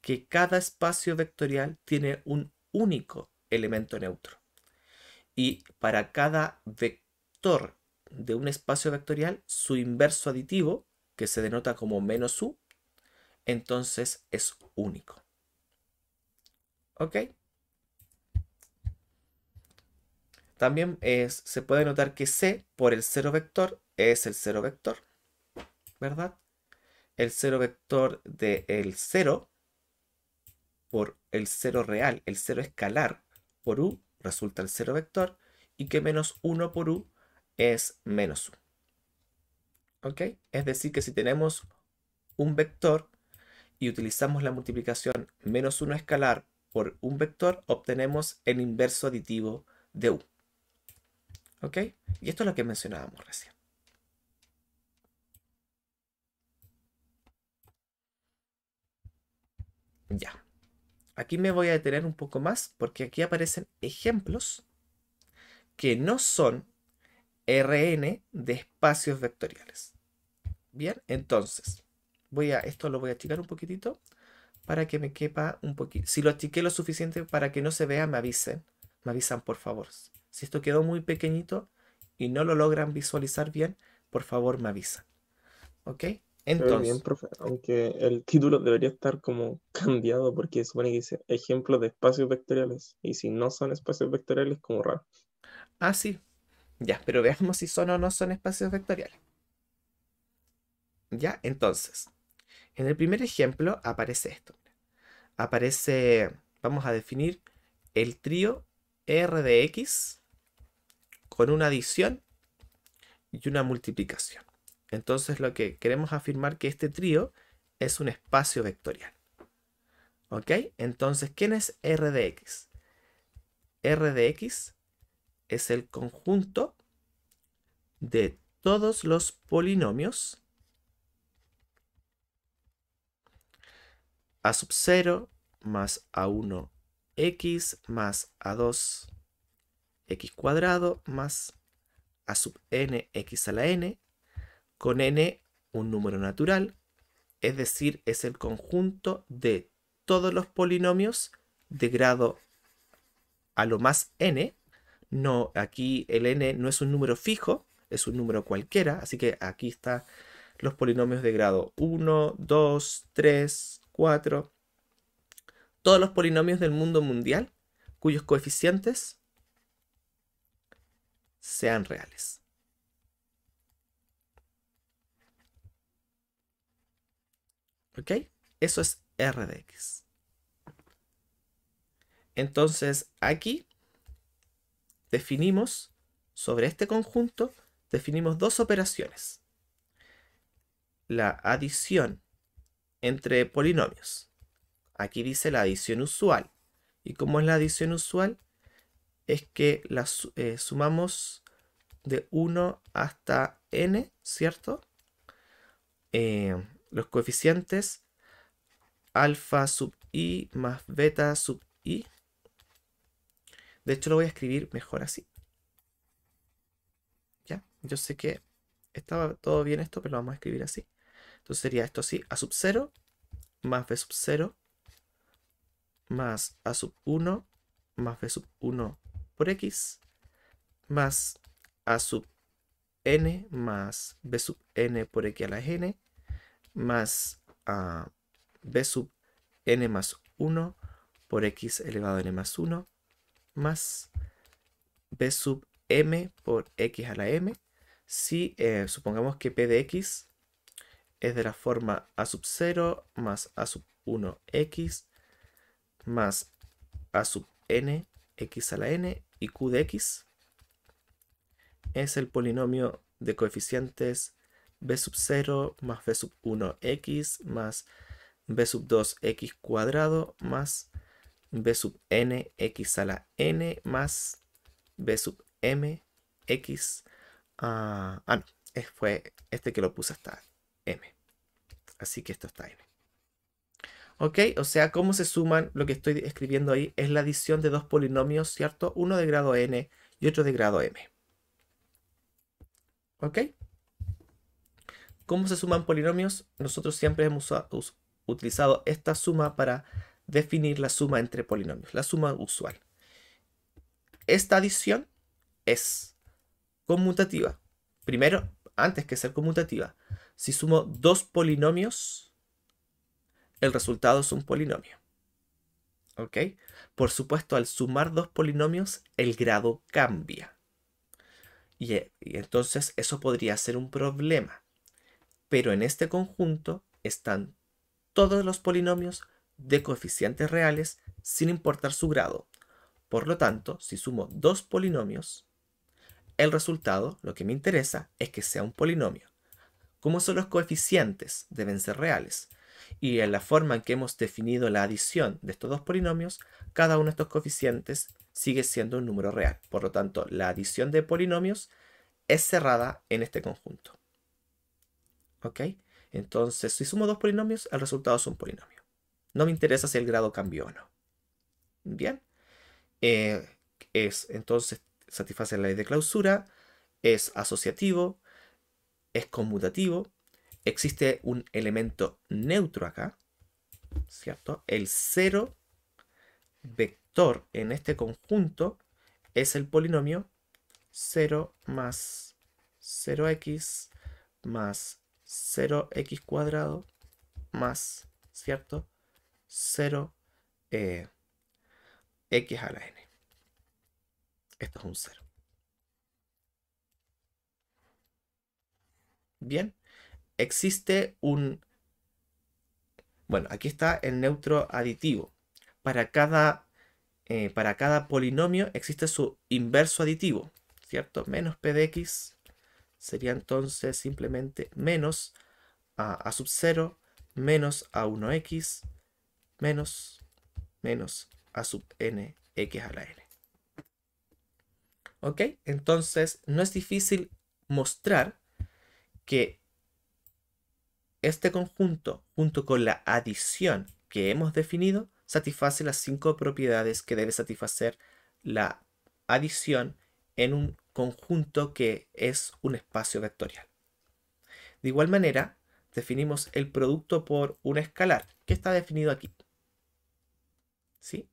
que cada espacio vectorial tiene un único elemento neutro. Y para cada vector de un espacio vectorial, su inverso aditivo, que se denota como menos u, entonces es único. ¿Ok? También se puede notar que C por el cero vector es el cero vector, ¿verdad? El cero vector del 0 por el cero real, el cero escalar por u resulta el cero vector, y que menos 1 por u es menos u. ¿Ok? Es decir, que si tenemos un vector y utilizamos la multiplicación menos 1 escalar por un vector, obtenemos el inverso aditivo de u. ¿Ok? Y esto es lo que mencionábamos recién. Ya. Aquí me voy a detener un poco más porque aquí aparecen ejemplos que no son Rn de espacios vectoriales. Bien, entonces, esto lo voy a achicar un poquitito para que me quepa un poquito. Si lo achiqué lo suficiente para que no se vea, me avisen. Me avisan, por favor. Si esto quedó muy pequeñito y no lo logran visualizar bien, por favor me avisan. ¿Ok? Se ve bien, Entonces, profe, aunque el título debería estar como cambiado porque supone que dice ejemplos de espacios vectoriales. Y si no son espacios vectoriales, como raro. sí. Ya, pero veamos si son o no son espacios vectoriales. Ya, entonces, en el primer ejemplo aparece esto. Aparece, vamos a definir el trío R de X con una adición y una multiplicación. Entonces lo que queremos afirmar que este trío es un espacio vectorial. ¿Ok? Entonces, ¿quién es R de X? R de X es el conjunto de todos los polinomios a sub 0 más a1 x más a2 x cuadrado más a sub n x a la n, con n un número natural, es decir, es el conjunto de todos los polinomios de grado a lo más n. No, aquí el n no es un número fijo, es un número cualquiera, así que aquí están los polinomios de grado 1, 2, 3, 4, todos los polinomios del mundo mundial cuyos coeficientes sean reales. ¿Ok? Eso es R de X. Entonces aquí definimos, sobre este conjunto, definimos dos operaciones. La adición entre polinomios. Aquí dice la adición usual. ¿Y cómo es la adición usual? Es que las sumamos de 1 hasta n, ¿cierto? Los coeficientes alfa sub i más beta sub i. De hecho, lo voy a escribir mejor así. ¿Ya? Yo sé que estaba todo bien esto, pero lo vamos a escribir así. Entonces sería esto así, a sub 0 más b sub 0 más a sub 1 más b sub 1 por x más a sub n más b sub n por x a la n más a b sub n más 1 por x elevado a n más 1 más b sub m por x a la m. Si supongamos que p de x es de la forma a sub 0 más a sub 1 x más a sub n x a la n, y q de x es el polinomio de coeficientes b sub 0 más b sub 1 x más b sub 2 x cuadrado más b sub n x a la n más b sub m x. No, fue este que lo puse hasta m. Así que esto está m. ¿Ok? O sea, ¿cómo se suman? Lo que estoy escribiendo ahí es la adición de dos polinomios, ¿cierto? Uno de grado n y otro de grado m. ¿Ok? ¿Cómo se suman polinomios? Nosotros siempre hemos utilizado esta suma para definir la suma entre polinomios, la suma usual. Esta adición es conmutativa. Primero, antes que ser conmutativa, si sumo dos polinomios, el resultado es un polinomio. ¿Ok? Por supuesto, al sumar dos polinomios, el grado cambia. Y entonces eso podría ser un problema. Pero en este conjunto están todos los polinomios de coeficientes reales sin importar su grado. Por lo tanto, si sumo dos polinomios, el resultado, lo que me interesa, es que sea un polinomio. Como son los coeficientes, deben ser reales. Y en la forma en que hemos definido la adición de estos dos polinomios, cada uno de estos coeficientes sigue siendo un número real. Por lo tanto, la adición de polinomios es cerrada en este conjunto. ¿Ok? Entonces, si sumo dos polinomios, el resultado es un polinomio. No me interesa si el grado cambió o no. Bien. Entonces, satisface la ley de clausura, es asociativo, es conmutativo, existe un elemento neutro acá, ¿cierto? El cero vector en este conjunto es el polinomio 0 más 0x más 0x cuadrado más, ¿cierto? 0 x a la n. Esto es un 0. Bien, existe un... Bueno, aquí está el neutro aditivo. Para cada polinomio existe su inverso aditivo, ¿cierto? Menos p de x sería entonces simplemente menos a sub 0 menos a1x menos a sub n x a la n. ¿Ok? Entonces no es difícil mostrar que este conjunto, junto con la adición que hemos definido, satisface las 5 propiedades que debe satisfacer la adición en un conjunto que es un espacio vectorial. De igual manera, definimos el producto por un escalar, que está definido aquí. ¿Sí?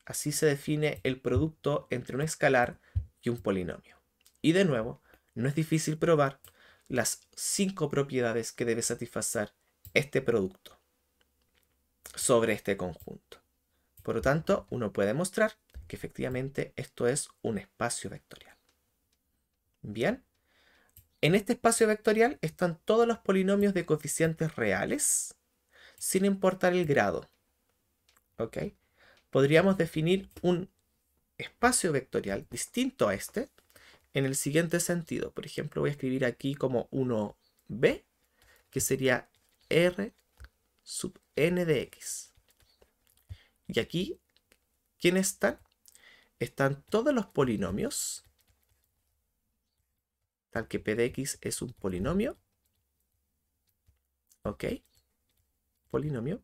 Así se define el producto entre un escalar y un polinomio. Y de nuevo, no es difícil probar las 5 propiedades que debe satisfacer este producto sobre este conjunto. Por lo tanto, uno puede mostrar que efectivamente esto es un espacio vectorial. Bien, en este espacio vectorial están todos los polinomios de coeficientes reales, sin importar el grado. ¿Ok? Podríamos definir un espacio vectorial distinto a este en el siguiente sentido. Por ejemplo, voy a escribir aquí como 1b, que sería r sub n de x. Y aquí, ¿quiénes están? Están todos los polinomios, tal que p de x es un polinomio. ¿Ok? Polinomio.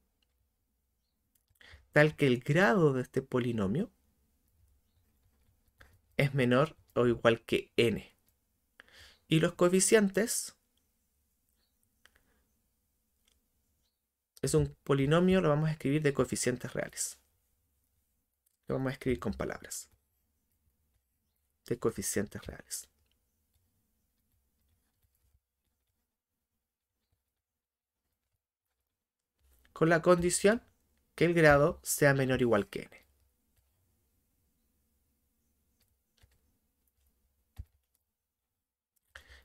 Tal que el grado de este polinomio es menor o igual que n. Y los coeficientes es un polinomio, lo vamos a escribir de coeficientes reales. Lo vamos a escribir con palabras. De coeficientes reales. Con la condición que el grado sea menor o igual que n.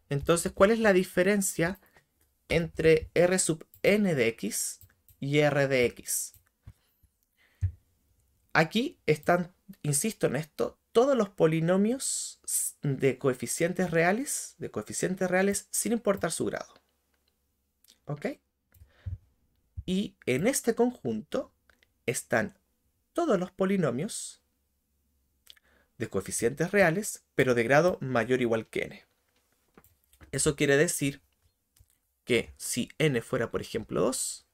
Entonces, ¿cuál es la diferencia entre r sub n de x y r de x? Aquí están, insisto en esto, todos los polinomios de coeficientes reales sin importar su grado. ¿Ok? Y en este conjunto están todos los polinomios de coeficientes reales, pero de grado mayor o igual que n. Eso quiere decir que si n fuera, por ejemplo, 2,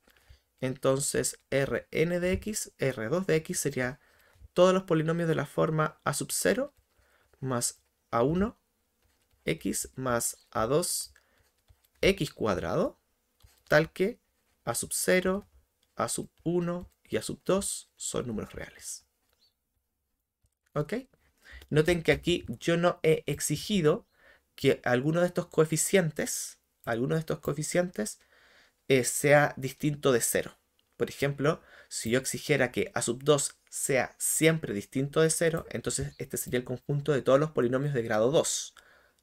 entonces Rn de x, R2 de x sería todos los polinomios de la forma a sub 0 más a1 x más a2 x cuadrado, tal que a sub 0, a sub 1 y a sub 2 son números reales. ¿Ok? Noten que aquí yo no he exigido que alguno de estos coeficientes sea distinto de 0. Por ejemplo, si yo exigiera que a sub 2 sea siempre distinto de 0, entonces este sería el conjunto de todos los polinomios de grado 2.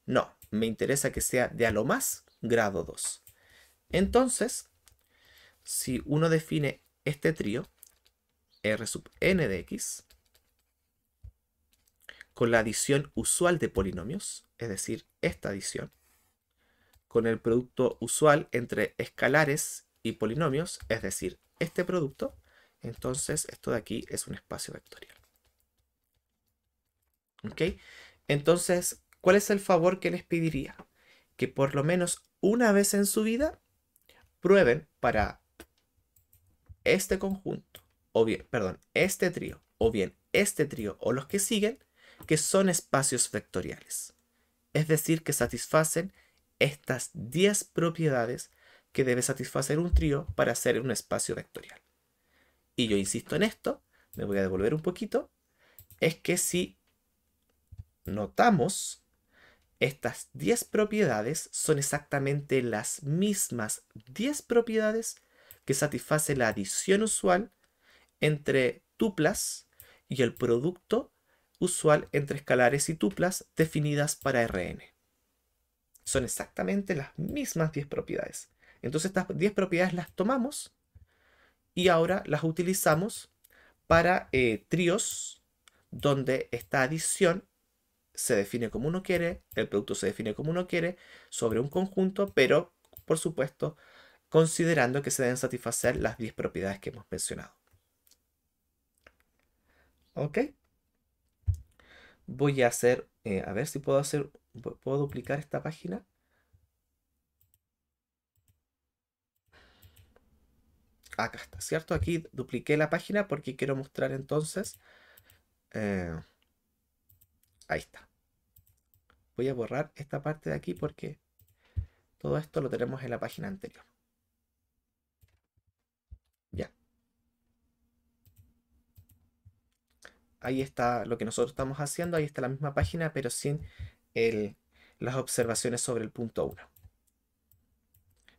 No, me interesa que sea de a lo más grado 2. Entonces, si uno define este trío, r sub n de x, con la adición usual de polinomios, es decir, esta adición, con el producto usual entre escalares y polinomios, es decir, este producto, entonces esto de aquí es un espacio vectorial. ¿Ok? Entonces, ¿cuál es el favor que les pediría? Que por lo menos una vez en su vida prueben para este conjunto, o bien, perdón, este trío, o bien este trío o los que siguen, que son espacios vectoriales. Es decir, que satisfacen estas 10 propiedades que debe satisfacer un trío para ser un espacio vectorial. Y yo insisto en esto, me voy a devolver un poquito, es que si notamos, estas 10 propiedades son exactamente las mismas 10 propiedades que satisface la adición usual entre tuplas y el producto usual entre escalares y tuplas definidas para Rn. Son exactamente las mismas 10 propiedades. Entonces estas 10 propiedades las tomamos y ahora las utilizamos para tríos donde esta adición se define como uno quiere, el producto se define como uno quiere sobre un conjunto, pero por supuesto considerando que se deben satisfacer las 10 propiedades que hemos mencionado. ¿Ok? Voy a hacer, a ver si puedo duplicar esta página. Acá está, ¿cierto? Aquí dupliqué la página porque quiero mostrar entonces. eh, Ahí está. Voy a borrar esta parte de aquí porque todo esto lo tenemos en la página anterior. Ya. Ahí está lo que nosotros estamos haciendo. Ahí está la misma página, pero sin las observaciones sobre el punto 1.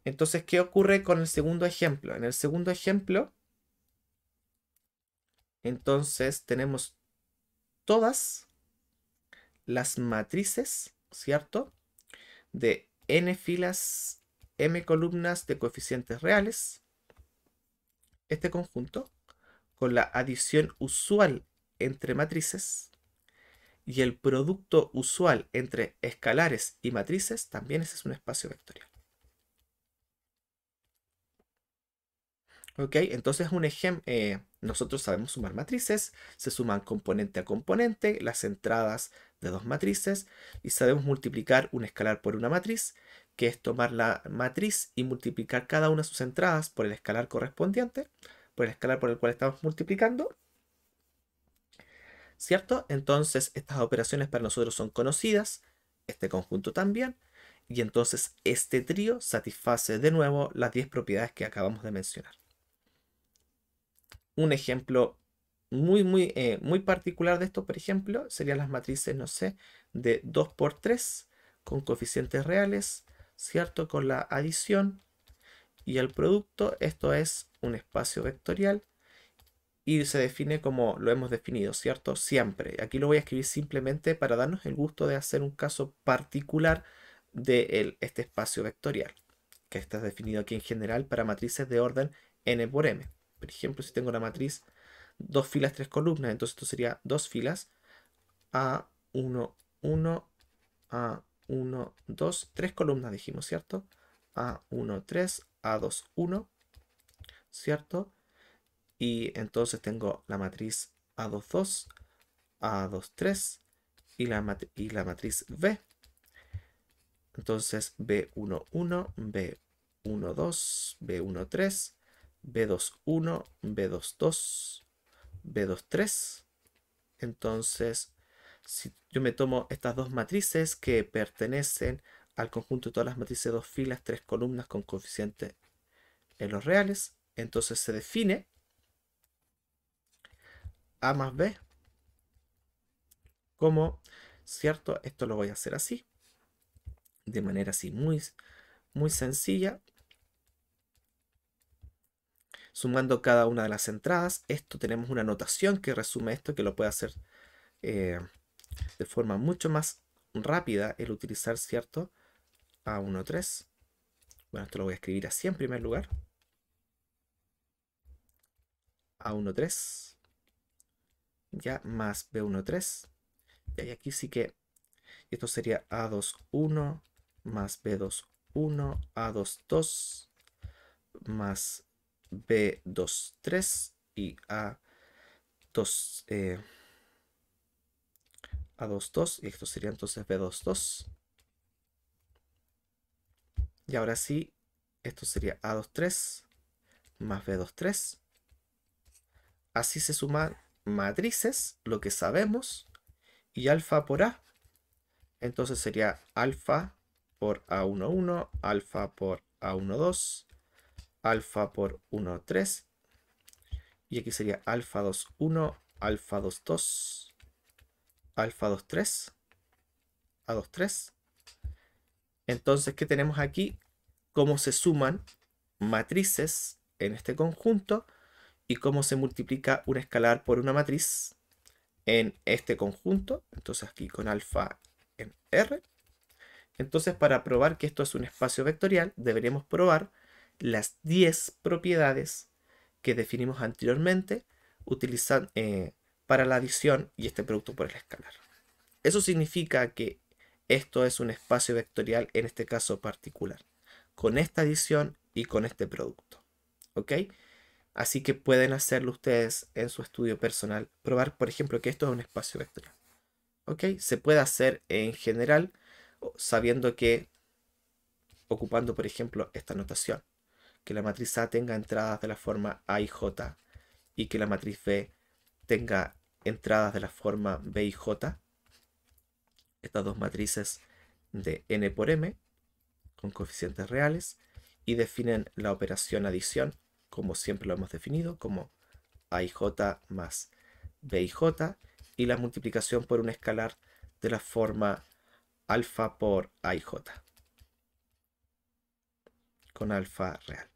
Entonces, ¿qué ocurre con el segundo ejemplo? En el segundo ejemplo, entonces tenemos todas las matrices, ¿cierto? De n filas, m columnas de coeficientes reales, este conjunto, con la adición usual entre matrices y el producto usual entre escalares y matrices, también ese es un espacio vectorial. ¿Ok? Entonces, nosotros sabemos sumar matrices, se suman componente a componente, las entradas de dos matrices, y sabemos multiplicar un escalar por una matriz, que es tomar la matriz y multiplicar cada una de sus entradas por el escalar correspondiente, por el escalar por el cual estamos multiplicando, ¿cierto? Entonces, estas operaciones para nosotros son conocidas, este conjunto también, y entonces este trío satisface de nuevo las 10 propiedades que acabamos de mencionar. Un ejemplo muy particular de esto, por ejemplo, serían las matrices, no sé, de 2 por 3 con coeficientes reales, ¿cierto? Con la adición y el producto. Esto es un espacio vectorial y se define como lo hemos definido, ¿cierto? Siempre. Aquí lo voy a escribir simplemente para darnos el gusto de hacer un caso particular de este espacio vectorial, que está definido aquí en general para matrices de orden n por m. Por ejemplo, si tengo la matriz 2 filas, 3 columnas, entonces esto sería 2 filas, A1, 1, A1, 2, 3 columnas dijimos, ¿cierto? A1, 3, A2, 1, ¿cierto? Y entonces tengo la matriz A2, 2, A2, 3 y la matriz B. Entonces B1, 1, B1, 2, B1, 3, B2, 1, B2, 2, B2, 3. Entonces, si yo me tomo estas dos matrices que pertenecen al conjunto de todas las matrices de dos filas, tres columnas con coeficiente en los reales, entonces se define A más B como, ¿cierto? Esto lo voy a hacer así, de manera así muy sencilla, sumando cada una de las entradas. Esto tenemos una notación que resume esto, que lo puede hacer de forma mucho más rápida el utilizar, ¿cierto? A1, 3. Bueno, esto lo voy a escribir así en primer lugar. A1, 3. Ya, más B1, 3. Y aquí sí que esto sería A2, 1, más B2, 1, A2, 2, más B2, 3 y A2, A2, 2. Y esto sería entonces B2, 2. Y ahora sí, esto sería A2, 3 más B2, 3. Así se suman matrices, lo que sabemos, y alfa por A. Entonces sería alfa por A11, alfa por A12, alfa por 1,3. Y aquí sería alfa 2,1, alfa 2,2, alfa 2,3, A23. Entonces, ¿qué tenemos aquí? Cómo se suman matrices en este conjunto y cómo se multiplica un escalar por una matriz en este conjunto. Entonces aquí con alfa en R. Entonces, para probar que esto es un espacio vectorial, deberíamos probar las 10 propiedades que definimos anteriormente para la adición y este producto por el escalar. Eso significa que esto es un espacio vectorial en este caso particular, con esta adición y con este producto. ¿Ok? Así que pueden hacerlo ustedes en su estudio personal. Probar, por ejemplo, que esto es un espacio vectorial. ¿Ok? Se puede hacer en general sabiendo que, ocupando, por ejemplo, esta notación, que la matriz A tenga entradas de la forma A y J y que la matriz B tenga entradas de la forma B y J. Estas dos matrices de n por m con coeficientes reales y definen la operación adición como siempre lo hemos definido, como a y j más b y j, y la multiplicación por un escalar de la forma alfa por a y j con alfa real.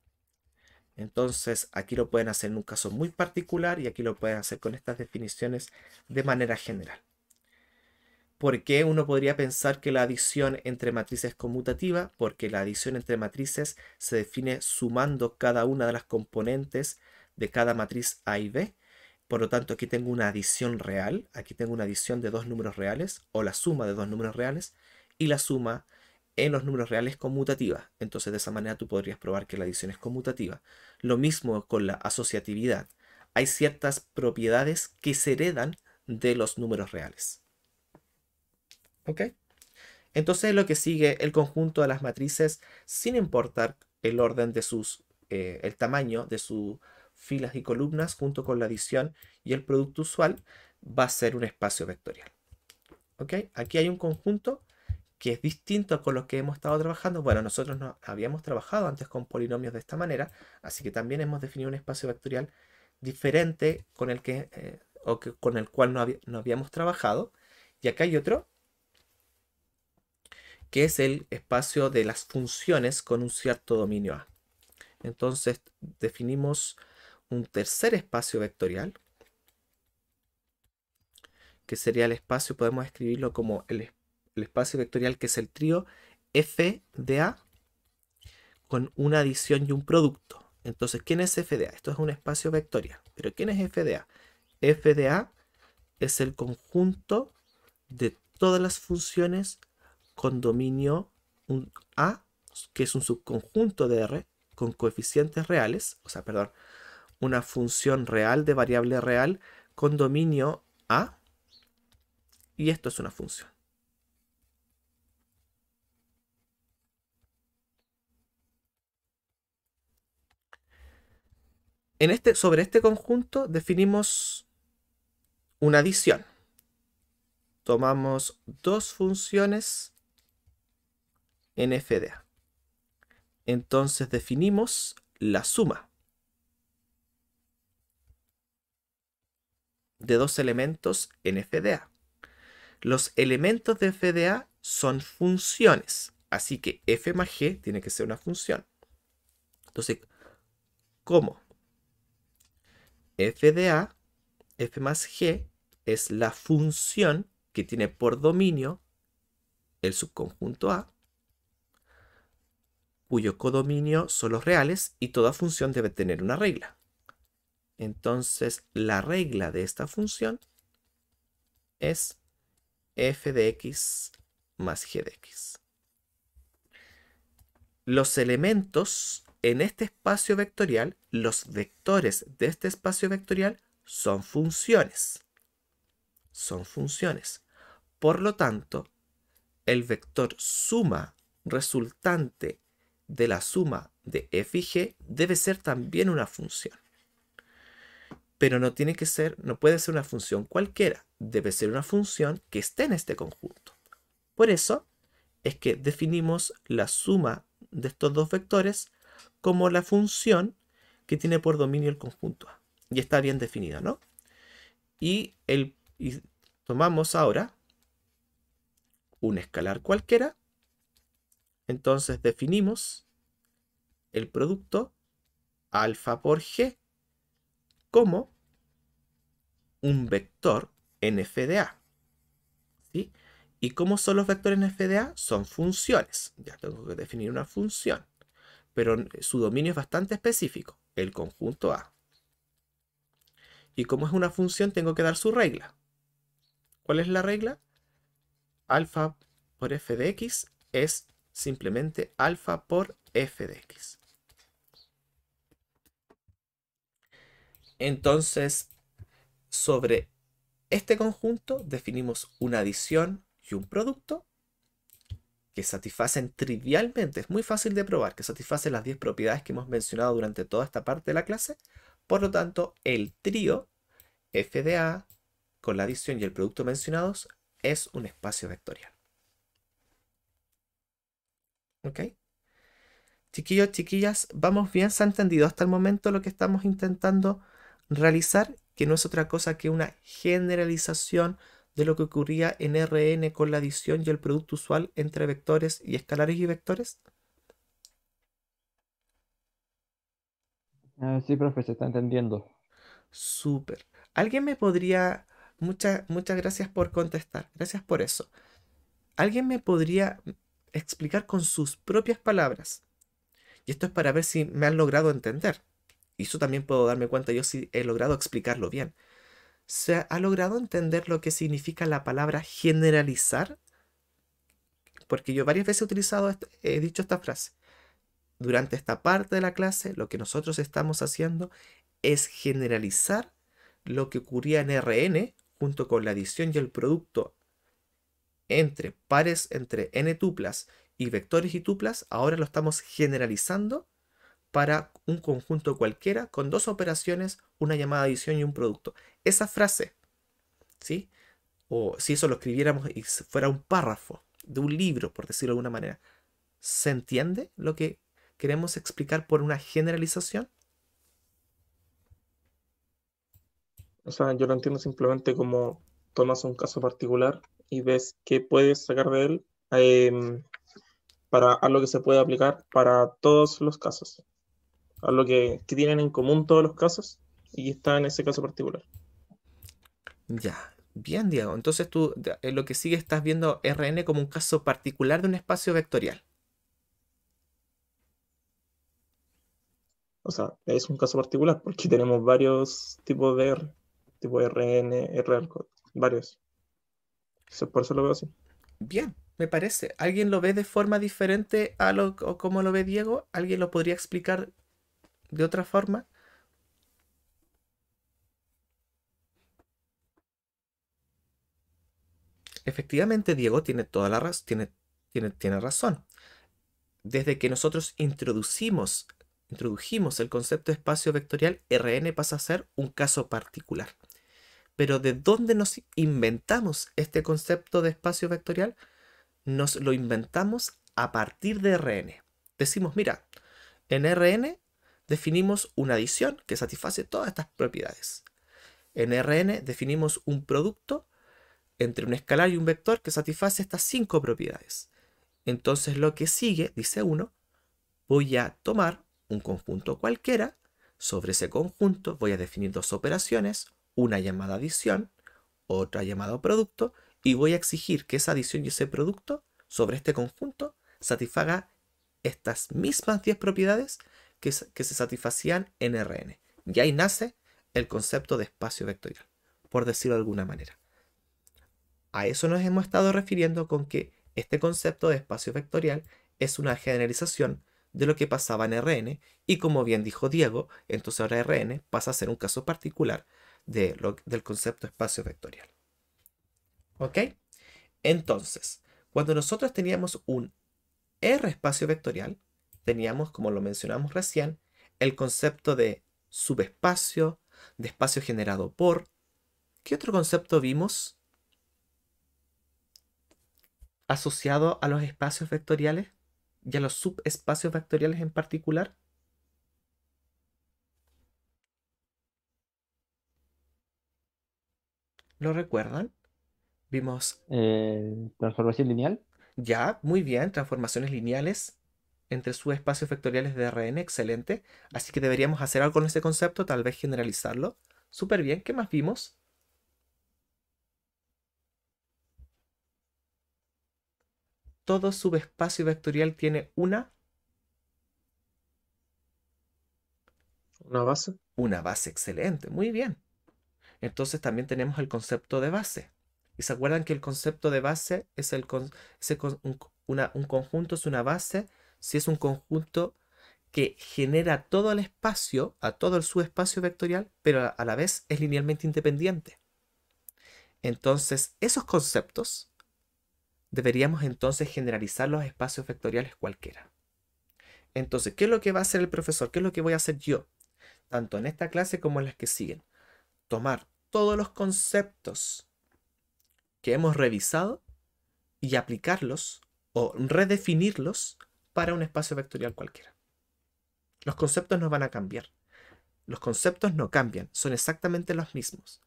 Entonces aquí lo pueden hacer en un caso muy particular y aquí lo pueden hacer con estas definiciones de manera general. ¿Por qué uno podría pensar que la adición entre matrices es conmutativa? Porque la adición entre matrices se define sumando cada una de las componentes de cada matriz A y B. Por lo tanto, aquí tengo una adición real, aquí tengo una adición de dos números reales, o la suma de dos números reales, y la suma en los números reales es conmutativa. Entonces, de esa manera tú podrías probar que la adición es conmutativa. Lo mismo con la asociatividad. Hay ciertas propiedades que se heredan de los números reales. ¿Ok? Entonces lo que sigue el conjunto de las matrices, sin importar el orden de el tamaño de sus filas y columnas, junto con la adición y el producto usual, va a ser un espacio vectorial. ¿Ok? Aquí hay un conjunto que es distinto con los que hemos estado trabajando. Bueno, nosotros no habíamos trabajado antes con polinomios de esta manera, así que también hemos definido un espacio vectorial diferente con con el cual no habíamos trabajado. Y acá hay otro que es el espacio de las funciones con un cierto dominio A. Entonces definimos un tercer espacio vectorial, que sería el espacio, podemos escribirlo como el espacio vectorial que es el trío f de A con una adición y un producto. Entonces, ¿quién es f de A? Esto es un espacio vectorial. ¿Pero quién es f de A? F de A es el conjunto de todas las funciones con dominio A, que es un subconjunto de R con coeficientes reales, o sea, perdón, una función real de variable real con dominio A, y esto es una función. Sobre este conjunto definimos una adición. Tomamos dos funciones en f de A. Entonces definimos la suma de dos elementos en f de A. Los elementos de f de A son funciones, así que f más g tiene que ser una función. Entonces, ¿cómo? F de A, f más g, es la función que tiene por dominio el subconjunto A, cuyo codominio son los reales, y toda función debe tener una regla. Entonces, la regla de esta función es f de x más g de x. Los elementos en este espacio vectorial, los vectores de este espacio vectorial, son funciones. Son funciones. Por lo tanto, el vector suma resultante de la suma de f y g debe ser también una función. pero no tiene que ser, no puede ser una función cualquiera, debe ser una función que esté en este conjunto. Por eso es que definimos la suma de estos dos vectores como la función que tiene por dominio el conjunto A. Y está bien definido, ¿no? Y tomamos ahora un escalar cualquiera. Entonces definimos el producto alfa por g como un vector en f de a. ¿Sí? ¿Y cómo son los vectores en f de a? Son funciones. Ya tengo que definir una función. Pero su dominio es bastante específico, el conjunto A. Y como es una función, tengo que dar su regla. ¿Cuál es la regla? Alfa por f de x es simplemente alfa por f de x. Entonces, sobre este conjunto definimos una adición y un producto que satisfacen trivialmente, es muy fácil de probar, que satisfacen las 10 propiedades que hemos mencionado durante toda esta parte de la clase. Por lo tanto, el trío f de a con la adición y el producto mencionados es un espacio vectorial. ¿Ok? Chiquillos, chiquillas, ¿vamos bien? ¿Se ha entendido hasta el momento lo que estamos intentando realizar? Que no es otra cosa que una generalización de lo que ocurría en Rn con la adición y el producto usual entre vectores y escalares y vectores. Sí, profe, se está entendiendo. Súper. ¿Alguien me podría... Muchas gracias por contestar. Gracias por eso. ¿Alguien me podría explicar con sus propias palabras? Y esto es para ver si me han logrado entender. Y eso también puedo darme cuenta yo si he logrado explicarlo bien. ¿Se ha logrado entender lo que significa la palabra generalizar? Porque yo varias veces he utilizado, he dicho esta frase. Durante esta parte de la clase, lo que nosotros estamos haciendo es generalizar lo que ocurría en Rn junto con la adición y el producto entre pares entre n tuplas y vectores y tuplas. Ahora lo estamos generalizando para un conjunto cualquiera con dos operaciones, una llamada adición y un producto. Esa frase, ¿sí? O si eso lo escribiéramos y fuera un párrafo de un libro, por decirlo de alguna manera, ¿se entiende lo que queremos explicar por una generalización? O sea, yo lo entiendo simplemente como tomas un caso particular y ves qué puedes sacar de él para algo que se puede aplicar para todos los casos, algo que tienen en común todos los casos y está en ese caso particular. Ya, bien, Diego. Entonces tú en lo que sigue estás viendo Rn como un caso particular de un espacio vectorial. O sea, es un caso particular porque tenemos varios tipos de R, tipo RN, RL, varios. Entonces, por eso lo veo así. Bien, me parece. ¿Alguien lo ve de forma diferente a lo o como lo ve Diego? ¿Alguien lo podría explicar de otra forma? Efectivamente, Diego tiene toda la razón, tiene razón. Desde que nosotros introdujimos el concepto de espacio vectorial, Rn pasa a ser un caso particular. Pero ¿de dónde nos inventamos este concepto de espacio vectorial? Nos lo inventamos a partir de Rn. Decimos, mira, en Rn definimos una adición que satisface todas estas propiedades. En Rn definimos un producto entre un escalar y un vector que satisface estas 5 propiedades. Entonces lo que sigue, dice uno, voy a tomar un conjunto cualquiera, sobre ese conjunto voy a definir dos operaciones, una llamada adición, otra llamada producto, y voy a exigir que esa adición y ese producto sobre este conjunto satisfaga estas mismas 10 propiedades que se satisfacían en Rn. Y ahí nace el concepto de espacio vectorial, por decirlo de alguna manera. A eso nos hemos estado refiriendo con que este concepto de espacio vectorial es una generalización de lo que pasaba en Rn y como bien dijo Diego, entonces ahora Rn pasa a ser un caso particular del concepto de espacio vectorial. ¿Ok? Entonces, cuando nosotros teníamos un R espacio vectorial, teníamos, como lo mencionamos recién, el concepto de subespacio, de espacio generado por... ¿Qué otro concepto vimos asociado a los espacios vectoriales y a los subespacios vectoriales en particular? ¿Lo recuerdan? Vimos Transformación lineal. ya, muy bien, transformaciones lineales entre subespacios vectoriales de Rn, excelente. Así que deberíamos hacer algo con ese concepto, tal vez generalizarlo. Súper bien, ¿qué más vimos? Todo subespacio vectorial tiene Una base. una base, excelente, muy bien. Entonces también tenemos el concepto de base. ¿Y se acuerdan que el concepto de base es un conjunto, es una base, si es un conjunto que genera todo el espacio, a todo el subespacio vectorial, pero a la vez es linealmente independiente? Entonces, esos conceptos deberíamos entonces generalizar los espacios vectoriales cualquiera. Entonces, ¿qué es lo que va a hacer el profesor? ¿Qué es lo que voy a hacer yo? Tanto en esta clase como en las que siguen. Tomar todos los conceptos que hemos revisado y aplicarlos o redefinirlos para un espacio vectorial cualquiera. Los conceptos no van a cambiar. Los conceptos no cambian, son exactamente los mismos.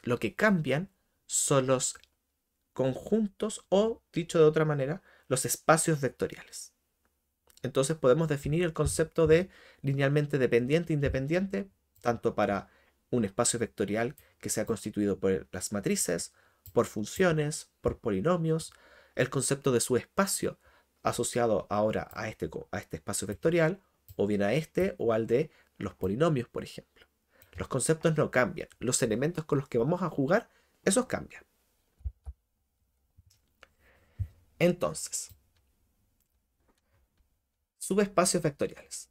Lo que cambian son los conjuntos o, dicho de otra manera, los espacios vectoriales. Entonces podemos definir el concepto de linealmente dependiente e independiente tanto para un espacio vectorial que sea constituido por las matrices, por funciones, por polinomios, el concepto de su espacio asociado ahora a este espacio vectorial, o bien a este o al de los polinomios, por ejemplo. Los conceptos no cambian, los elementos con los que vamos a jugar, esos cambian. Entonces, subespacios vectoriales.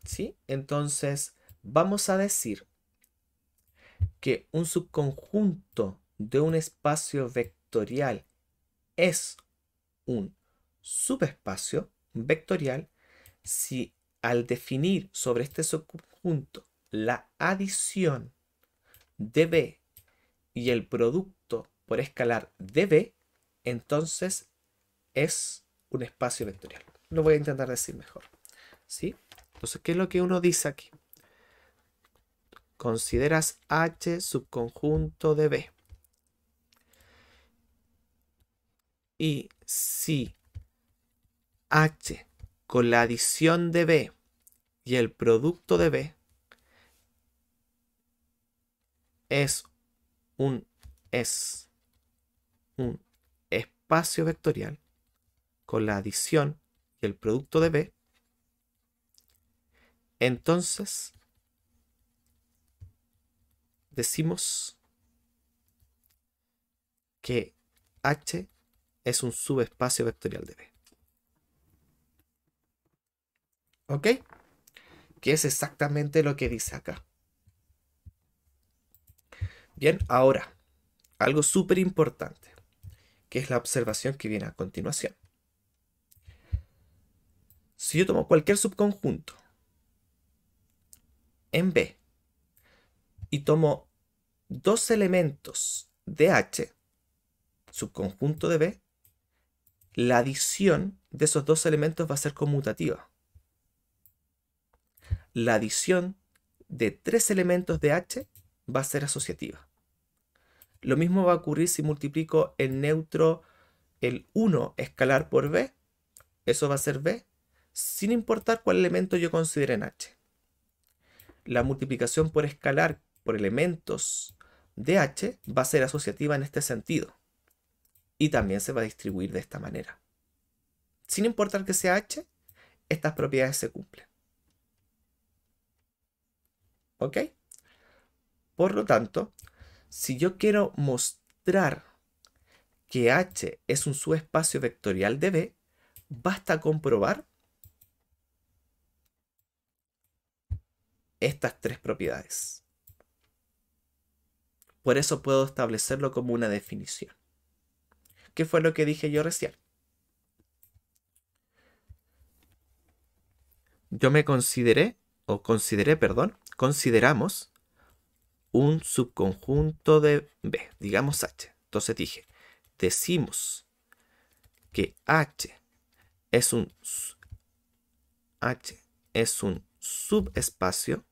¿Sí? Entonces, vamos a decir que un subconjunto de un espacio vectorial es un subespacio vectorial si al definir sobre este subconjunto la adición de B y el producto por escalar de B, entonces es un espacio vectorial. Lo voy a intentar decir mejor. ¿Sí? Entonces, ¿qué es lo que uno dice aquí? Consideras H subconjunto de B. Y si H con la adición de B y el producto de B es un espacio vectorial con la adición y el producto de B, entonces decimos que H es un subespacio vectorial de B. ¿Ok? Que es exactamente lo que dice acá. Bien, ahora, algo súper importante, que es la observación que viene a continuación. Si yo tomo cualquier subconjunto en B y tomo dos elementos de H, subconjunto de B, la adición de esos dos elementos va a ser conmutativa. La adición de tres elementos de H va a ser asociativa. Lo mismo va a ocurrir si multiplico el neutro, el 1 escalar por B, eso va a ser B, sin importar cuál elemento yo considere en H. La multiplicación por escalar por elementos de H va a ser asociativa en este sentido. Y también se va a distribuir de esta manera. Sin importar que sea H, estas propiedades se cumplen. ¿Ok? Por lo tanto, si yo quiero mostrar que H es un subespacio vectorial de B, basta comprobar estas tres propiedades. Por eso puedo establecerlo como una definición. ¿Qué fue lo que dije yo recién? Yo me consideré consideramos un subconjunto de B, digamos H. Entonces decimos que H es un subespacio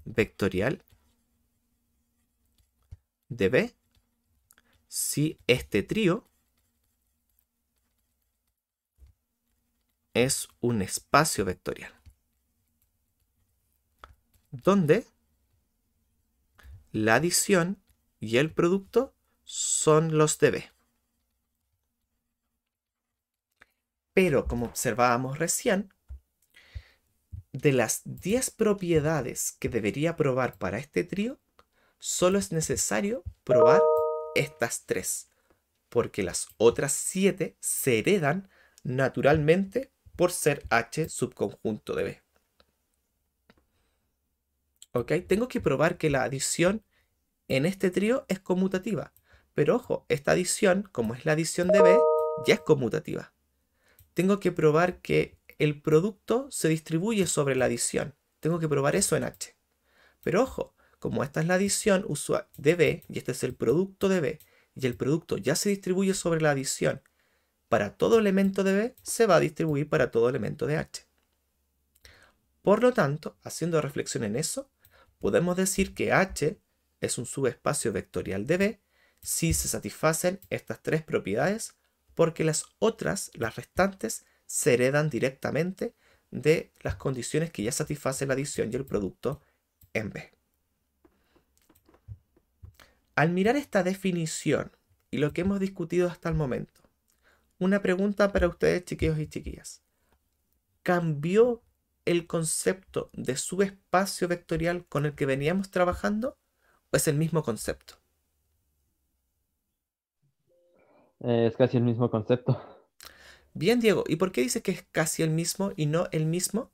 vectorial de B si este trío es un espacio vectorial donde la adición y el producto son los de B. Pero como observábamos recién, de las 10 propiedades que debería probar para este trío, solo es necesario probar estas 3, porque las otras 7 se heredan naturalmente por ser H subconjunto de B. ¿Ok? Tengo que probar que la adición en este trío es conmutativa. Pero ojo, esta adición, como es la adición de B, ya es conmutativa. Tengo que probar que el producto se distribuye sobre la adición. Tengo que probar eso en H. Pero ojo, como esta es la adición de B y este es el producto de B y el producto ya se distribuye sobre la adición para todo elemento de B, se va a distribuir para todo elemento de H. Por lo tanto, haciendo reflexión en eso, podemos decir que H es un subespacio vectorial de B si se satisfacen estas 3 propiedades, porque las restantes, se heredan directamente de las condiciones que ya satisfacen la adición y el producto en B. Al mirar esta definición y lo que hemos discutido hasta el momento, una pregunta para ustedes, chiquillos y chiquillas. ¿Cambió el concepto de subespacio vectorial con el que veníamos trabajando o es el mismo concepto? Es casi el mismo concepto. Bien, Diego, ¿y por qué dices que es casi el mismo y no el mismo?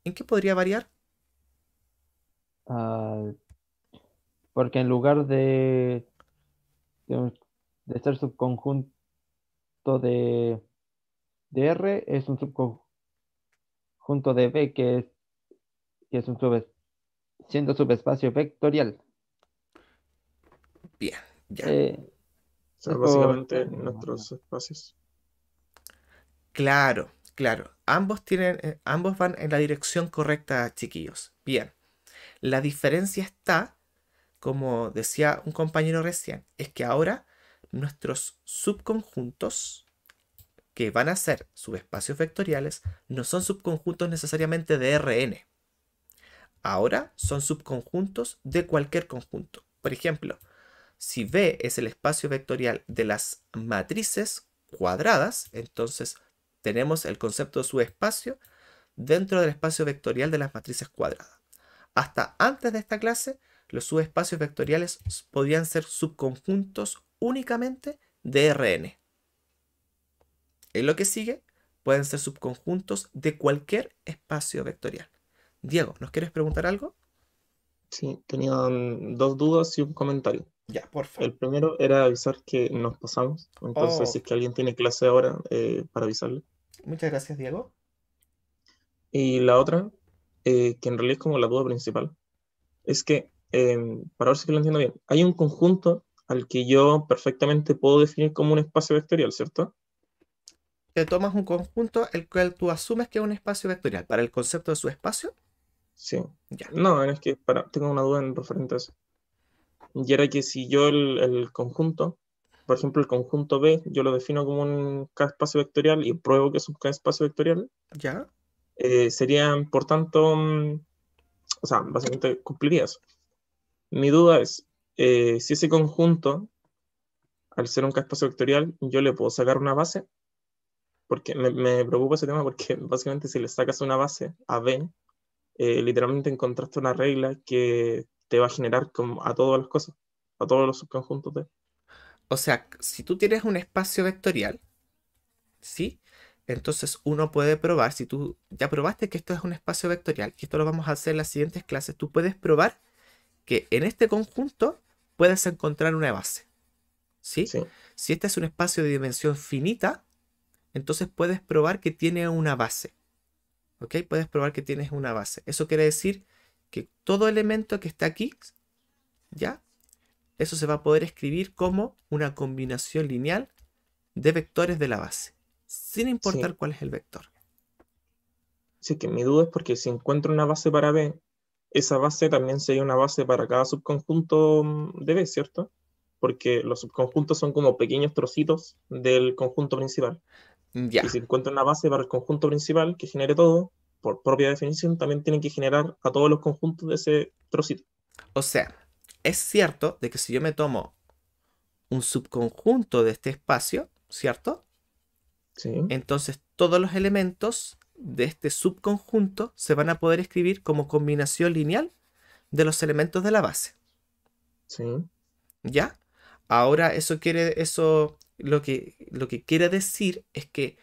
¿En qué podría variar? Ah, porque en lugar de, de ser subconjunto de R, es un subconjunto de B, que es siendo subespacio vectorial. Bien, ya. Eh, O sea, es por... básicamente nuestros espacios. Claro, claro. Ambos van en la dirección correcta, chiquillos. Bien. La diferencia está, como decía un compañero recién, es que ahora nuestros subconjuntos, que van a ser subespacios vectoriales, no son subconjuntos necesariamente de Rn. Ahora son subconjuntos de cualquier conjunto. Por ejemplo, si B es el espacio vectorial de las matrices cuadradas, entonces tenemos el concepto de subespacio dentro del espacio vectorial de las matrices cuadradas. Hasta antes de esta clase, los subespacios vectoriales podían ser subconjuntos únicamente de Rn. En lo que sigue, pueden ser subconjuntos de cualquier espacio vectorial. Diego, ¿nos quieres preguntar algo? Sí, tenían 2 dudas y un comentario. Ya, porfa. El primero era avisar que nos pasamos. Entonces, Oh, si es que alguien tiene clase ahora, para avisarle. muchas gracias, Diego. Y la otra, que en realidad es como la duda principal, es que, para ver si que lo entiendo bien, hay un conjunto al que yo perfectamente puedo definir como un espacio vectorial, ¿cierto? Te tomas un conjunto el cual tú asumes que es un espacio vectorial. Para el concepto de subespacio, Sí. ya, No, es que tengo una duda en referente a eso. Y era que si yo el conjunto, por ejemplo, el conjunto B, yo lo defino como un K-espacio vectorial y pruebo que es un K-espacio vectorial, ya. serían, por tanto, o sea, básicamente cumpliría eso. Mi duda es, si ese conjunto, al ser un K-espacio vectorial, yo le puedo sacar una base, porque me preocupa ese tema porque básicamente si le sacas una base a B, literalmente encontraste una regla que te va a generar como a todas las cosas, a todos los subconjuntos de. O sea, si tú tienes un espacio vectorial, ¿sí? Entonces uno puede probar, si tú ya probaste que esto es un espacio vectorial, y esto lo vamos a hacer en las siguientes clases, tú puedes probar que en este conjunto puedes encontrar una base, ¿sí? Sí, Si este es un espacio de dimensión finita, entonces puedes probar que tiene una base. ¿Ok? Puedes probar que tienes una base. Eso quiere decir que todo elemento que está aquí, ¿ya? Eso se va a poder escribir como una combinación lineal de vectores de la base, sin importar Sí, cuál es el vector. sí que mi duda es porque si encuentro una base para B, esa base también sería una base para cada subconjunto de B, ¿cierto? Porque los subconjuntos son como pequeños trocitos del conjunto principal. Y Ya. si encuentro una base para el conjunto principal que genere todo, por propia definición, también tienen que generar a todos los conjuntos de ese trocito. O sea, es cierto de que si yo me tomo un subconjunto de este espacio, ¿cierto? Sí, Entonces todos los elementos de este subconjunto se van a poder escribir como combinación lineal de los elementos de la base. sí, ¿Ya? Ahora eso lo que quiere decir es que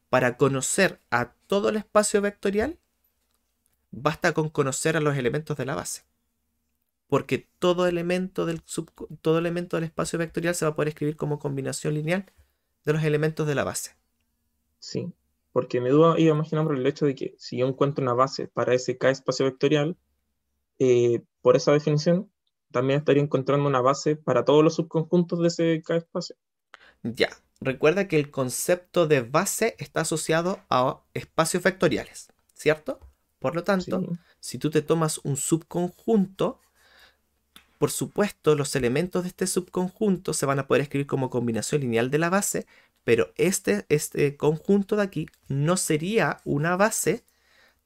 para conocer a todo el espacio vectorial, basta con conocer a los elementos de la base. Porque todo elemento del espacio vectorial se va a poder escribir como combinación lineal de los elementos de la base. sí. Porque mi duda iba imaginando por el hecho de que si yo encuentro una base para ese K espacio vectorial, por esa definición, también estaría encontrando una base para todos los subconjuntos de ese K espacio. Ya, recuerda que el concepto de base está asociado a espacios vectoriales, ¿cierto? Por lo tanto, Sí, si tú te tomas un subconjunto, por supuesto, los elementos de este subconjunto se van a poder escribir como combinación lineal de la base, pero este conjunto de aquí no sería una base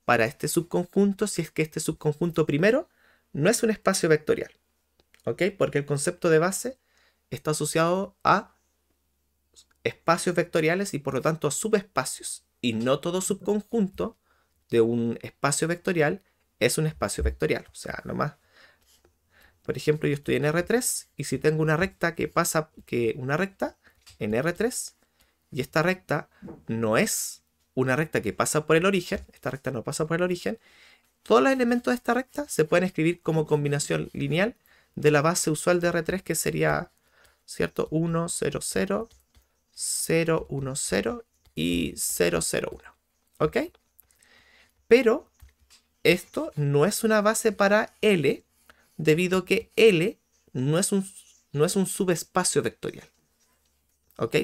para este subconjunto si es que este subconjunto primero no es un espacio vectorial, ¿ok? Porque el concepto de base está asociado a espacios vectoriales y por lo tanto a subespacios. Y no todo subconjunto de un espacio vectorial es un espacio vectorial. O sea, nomás, por ejemplo, yo estoy en R3 y si tengo una recta una recta en R3 y esta recta no es una recta que pasa por el origen, esta recta no pasa por el origen, todos los elementos de esta recta se pueden escribir como combinación lineal de la base usual de R3 que sería, ¿cierto? 1, 0, 0, 0, 1, 0 y 0, 0, 1. ¿Ok? Pero esto no es una base para L, debido a que L no es un subespacio vectorial. ¿Ok?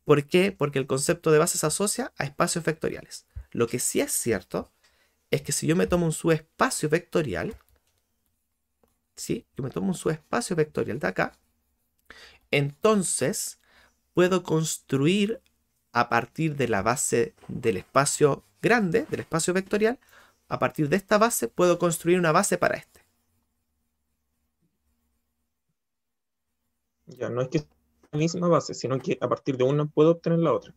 ¿Por qué? Porque el concepto de base se asocia a espacios vectoriales. Lo que sí es cierto es que si yo me tomo un subespacio vectorial, ¿sí? Yo me tomo un subespacio vectorial de acá, entonces puedo construir a partir de la base del espacio grande, del espacio vectorial, a partir de esta base puedo construir una base para este. ya no es que sea la misma base, sino que a partir de una puedo obtener la otra.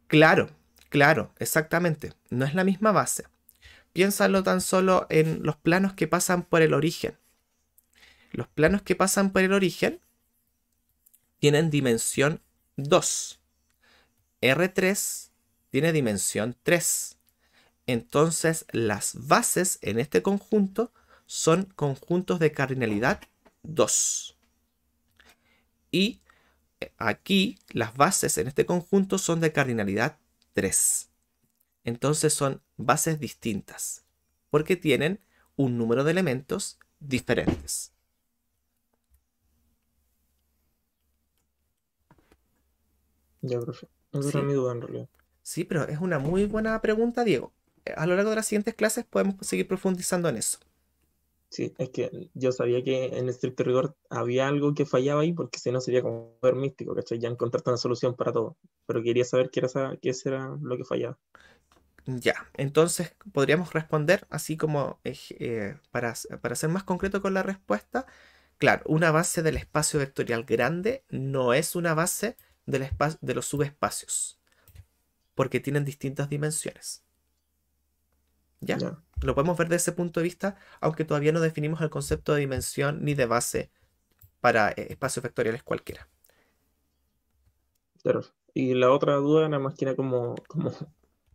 Claro, claro, exactamente. No es la misma base. Piénsalo tan solo en los planos que pasan por el origen. Los planos que pasan por el origen tienen dimensión 2. R3 tiene dimensión 3. Entonces las bases en este conjunto son conjuntos de cardinalidad 2. Y aquí las bases en este conjunto son de cardinalidad 3. Entonces son bases distintas, porque tienen un número de elementos diferentes. Ya, profe. Esa era ¿Sí? mi duda en realidad. Sí, pero es una muy buena pregunta, Diego. A lo largo de las siguientes clases podemos seguir profundizando en eso. Sí, es que yo sabía que en estricto rigor había algo que fallaba ahí, porque si no sería como ver místico, ¿cachai? Ya encontraste una solución para todo. Pero quería saber qué era lo que fallaba. Ya, entonces podríamos responder así como para ser más concreto con la respuesta. Claro, una base del espacio vectorial grande no es una base de los subespacios, porque tienen distintas dimensiones. ¿Ya? Ya, Lo podemos ver desde ese punto de vista, aunque todavía no definimos el concepto de dimensión ni de base para espacios vectoriales cualquiera. claro. Y la otra duda era más que era como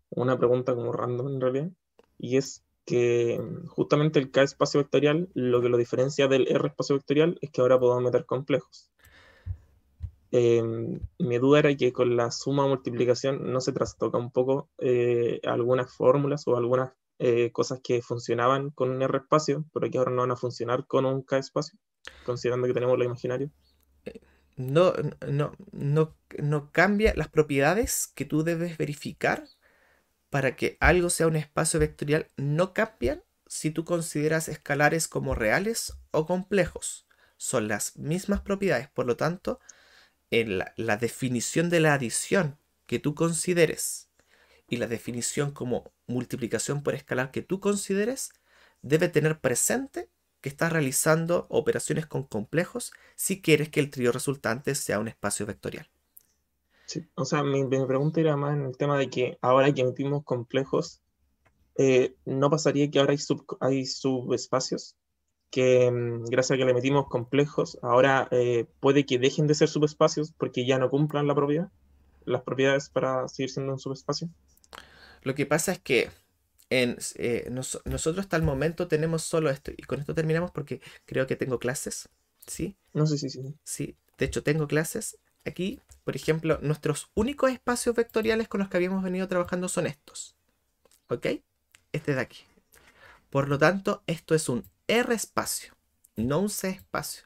una pregunta como random en realidad. Y es que justamente el K espacio vectorial, lo que lo diferencia del R espacio vectorial es que ahora podemos meter complejos. Mi duda era que con la suma o multiplicación no se trastoca un poco algunas fórmulas o algunas cosas que funcionaban con un R espacio, pero que ahora no van a funcionar con un K espacio, considerando que tenemos lo imaginario. No, no cambia las propiedades que tú debes verificar para que algo sea un espacio vectorial, no cambian si tú consideras escalares como reales o complejos. Son las mismas propiedades, por lo tanto, en la definición de la adición que tú consideres y la definición como multiplicación por escalar que tú consideres, debe tener presente que estás realizando operaciones con complejos si quieres que el trío resultante sea un espacio vectorial. Sí, o sea, mi pregunta era más en el tema de que ahora que metimos complejos, ¿no pasaría que ahora hay subespacios que gracias a que le metimos complejos, ahora puede que dejen de ser subespacios porque ya no cumplan las propiedades para seguir siendo un subespacio? Lo que pasa es que nosotros hasta el momento tenemos solo esto, y con esto terminamos porque creo que tengo clases, ¿sí? No sé si sí. Sí, de hecho tengo clases. Aquí, por ejemplo, nuestros únicos espacios vectoriales con los que habíamos venido trabajando son estos, ¿ok? Este de aquí. Por lo tanto, esto es un R espacio, no un C espacio.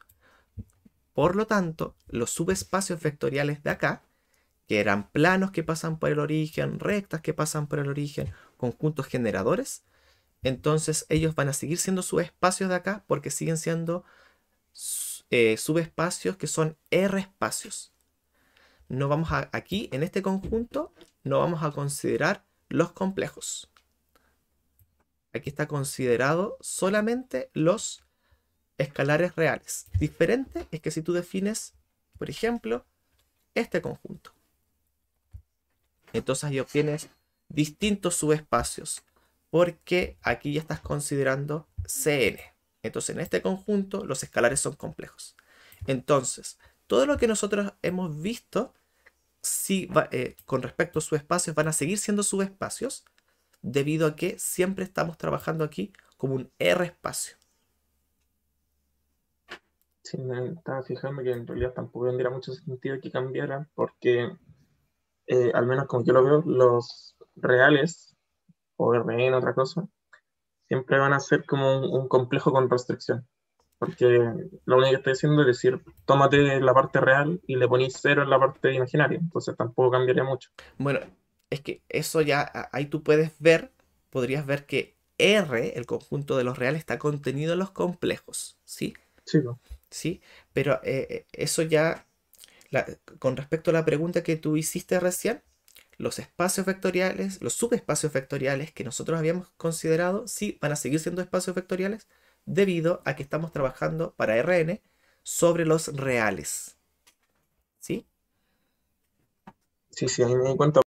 Por lo tanto, los subespacios vectoriales de acá, que eran planos que pasan por el origen, rectas que pasan por el origen, conjuntos generadores, entonces ellos van a seguir siendo subespacios de acá porque siguen siendo subespacios que son R espacios. No vamos aquí, en este conjunto, no vamos a considerar los complejos. Aquí está considerado solamente los escalares reales. Diferente es que si tú defines, por ejemplo, este conjunto, entonces ahí obtienes distintos subespacios, porque aquí ya estás considerando Cn. Entonces en este conjunto los escalares son complejos. Entonces, todo lo que nosotros hemos visto, con respecto a subespacios, van a seguir siendo subespacios, debido a que siempre estamos trabajando aquí como un R espacio. Sí, me estaba fijando que en realidad tampoco tendría mucho sentido que cambiara, porque al menos como yo lo veo, los reales, o RN, otra cosa, siempre van a ser como un complejo con restricción. Porque lo único que estoy haciendo es decir, tómate la parte real y le ponís cero en la parte imaginaria. Entonces tampoco cambiaría mucho. Bueno, es que eso ya, ahí tú podrías ver que R, el conjunto de los reales, está contenido en los complejos, ¿sí? Sí, ¿no? ¿Sí? Pero eso ya, con respecto a la pregunta que tú hiciste recién, los espacios vectoriales, los subespacios vectoriales que nosotros habíamos considerado, sí van a seguir siendo espacios vectoriales debido a que estamos trabajando para Rn sobre los reales, ¿sí? Sí, ahí me di cuenta.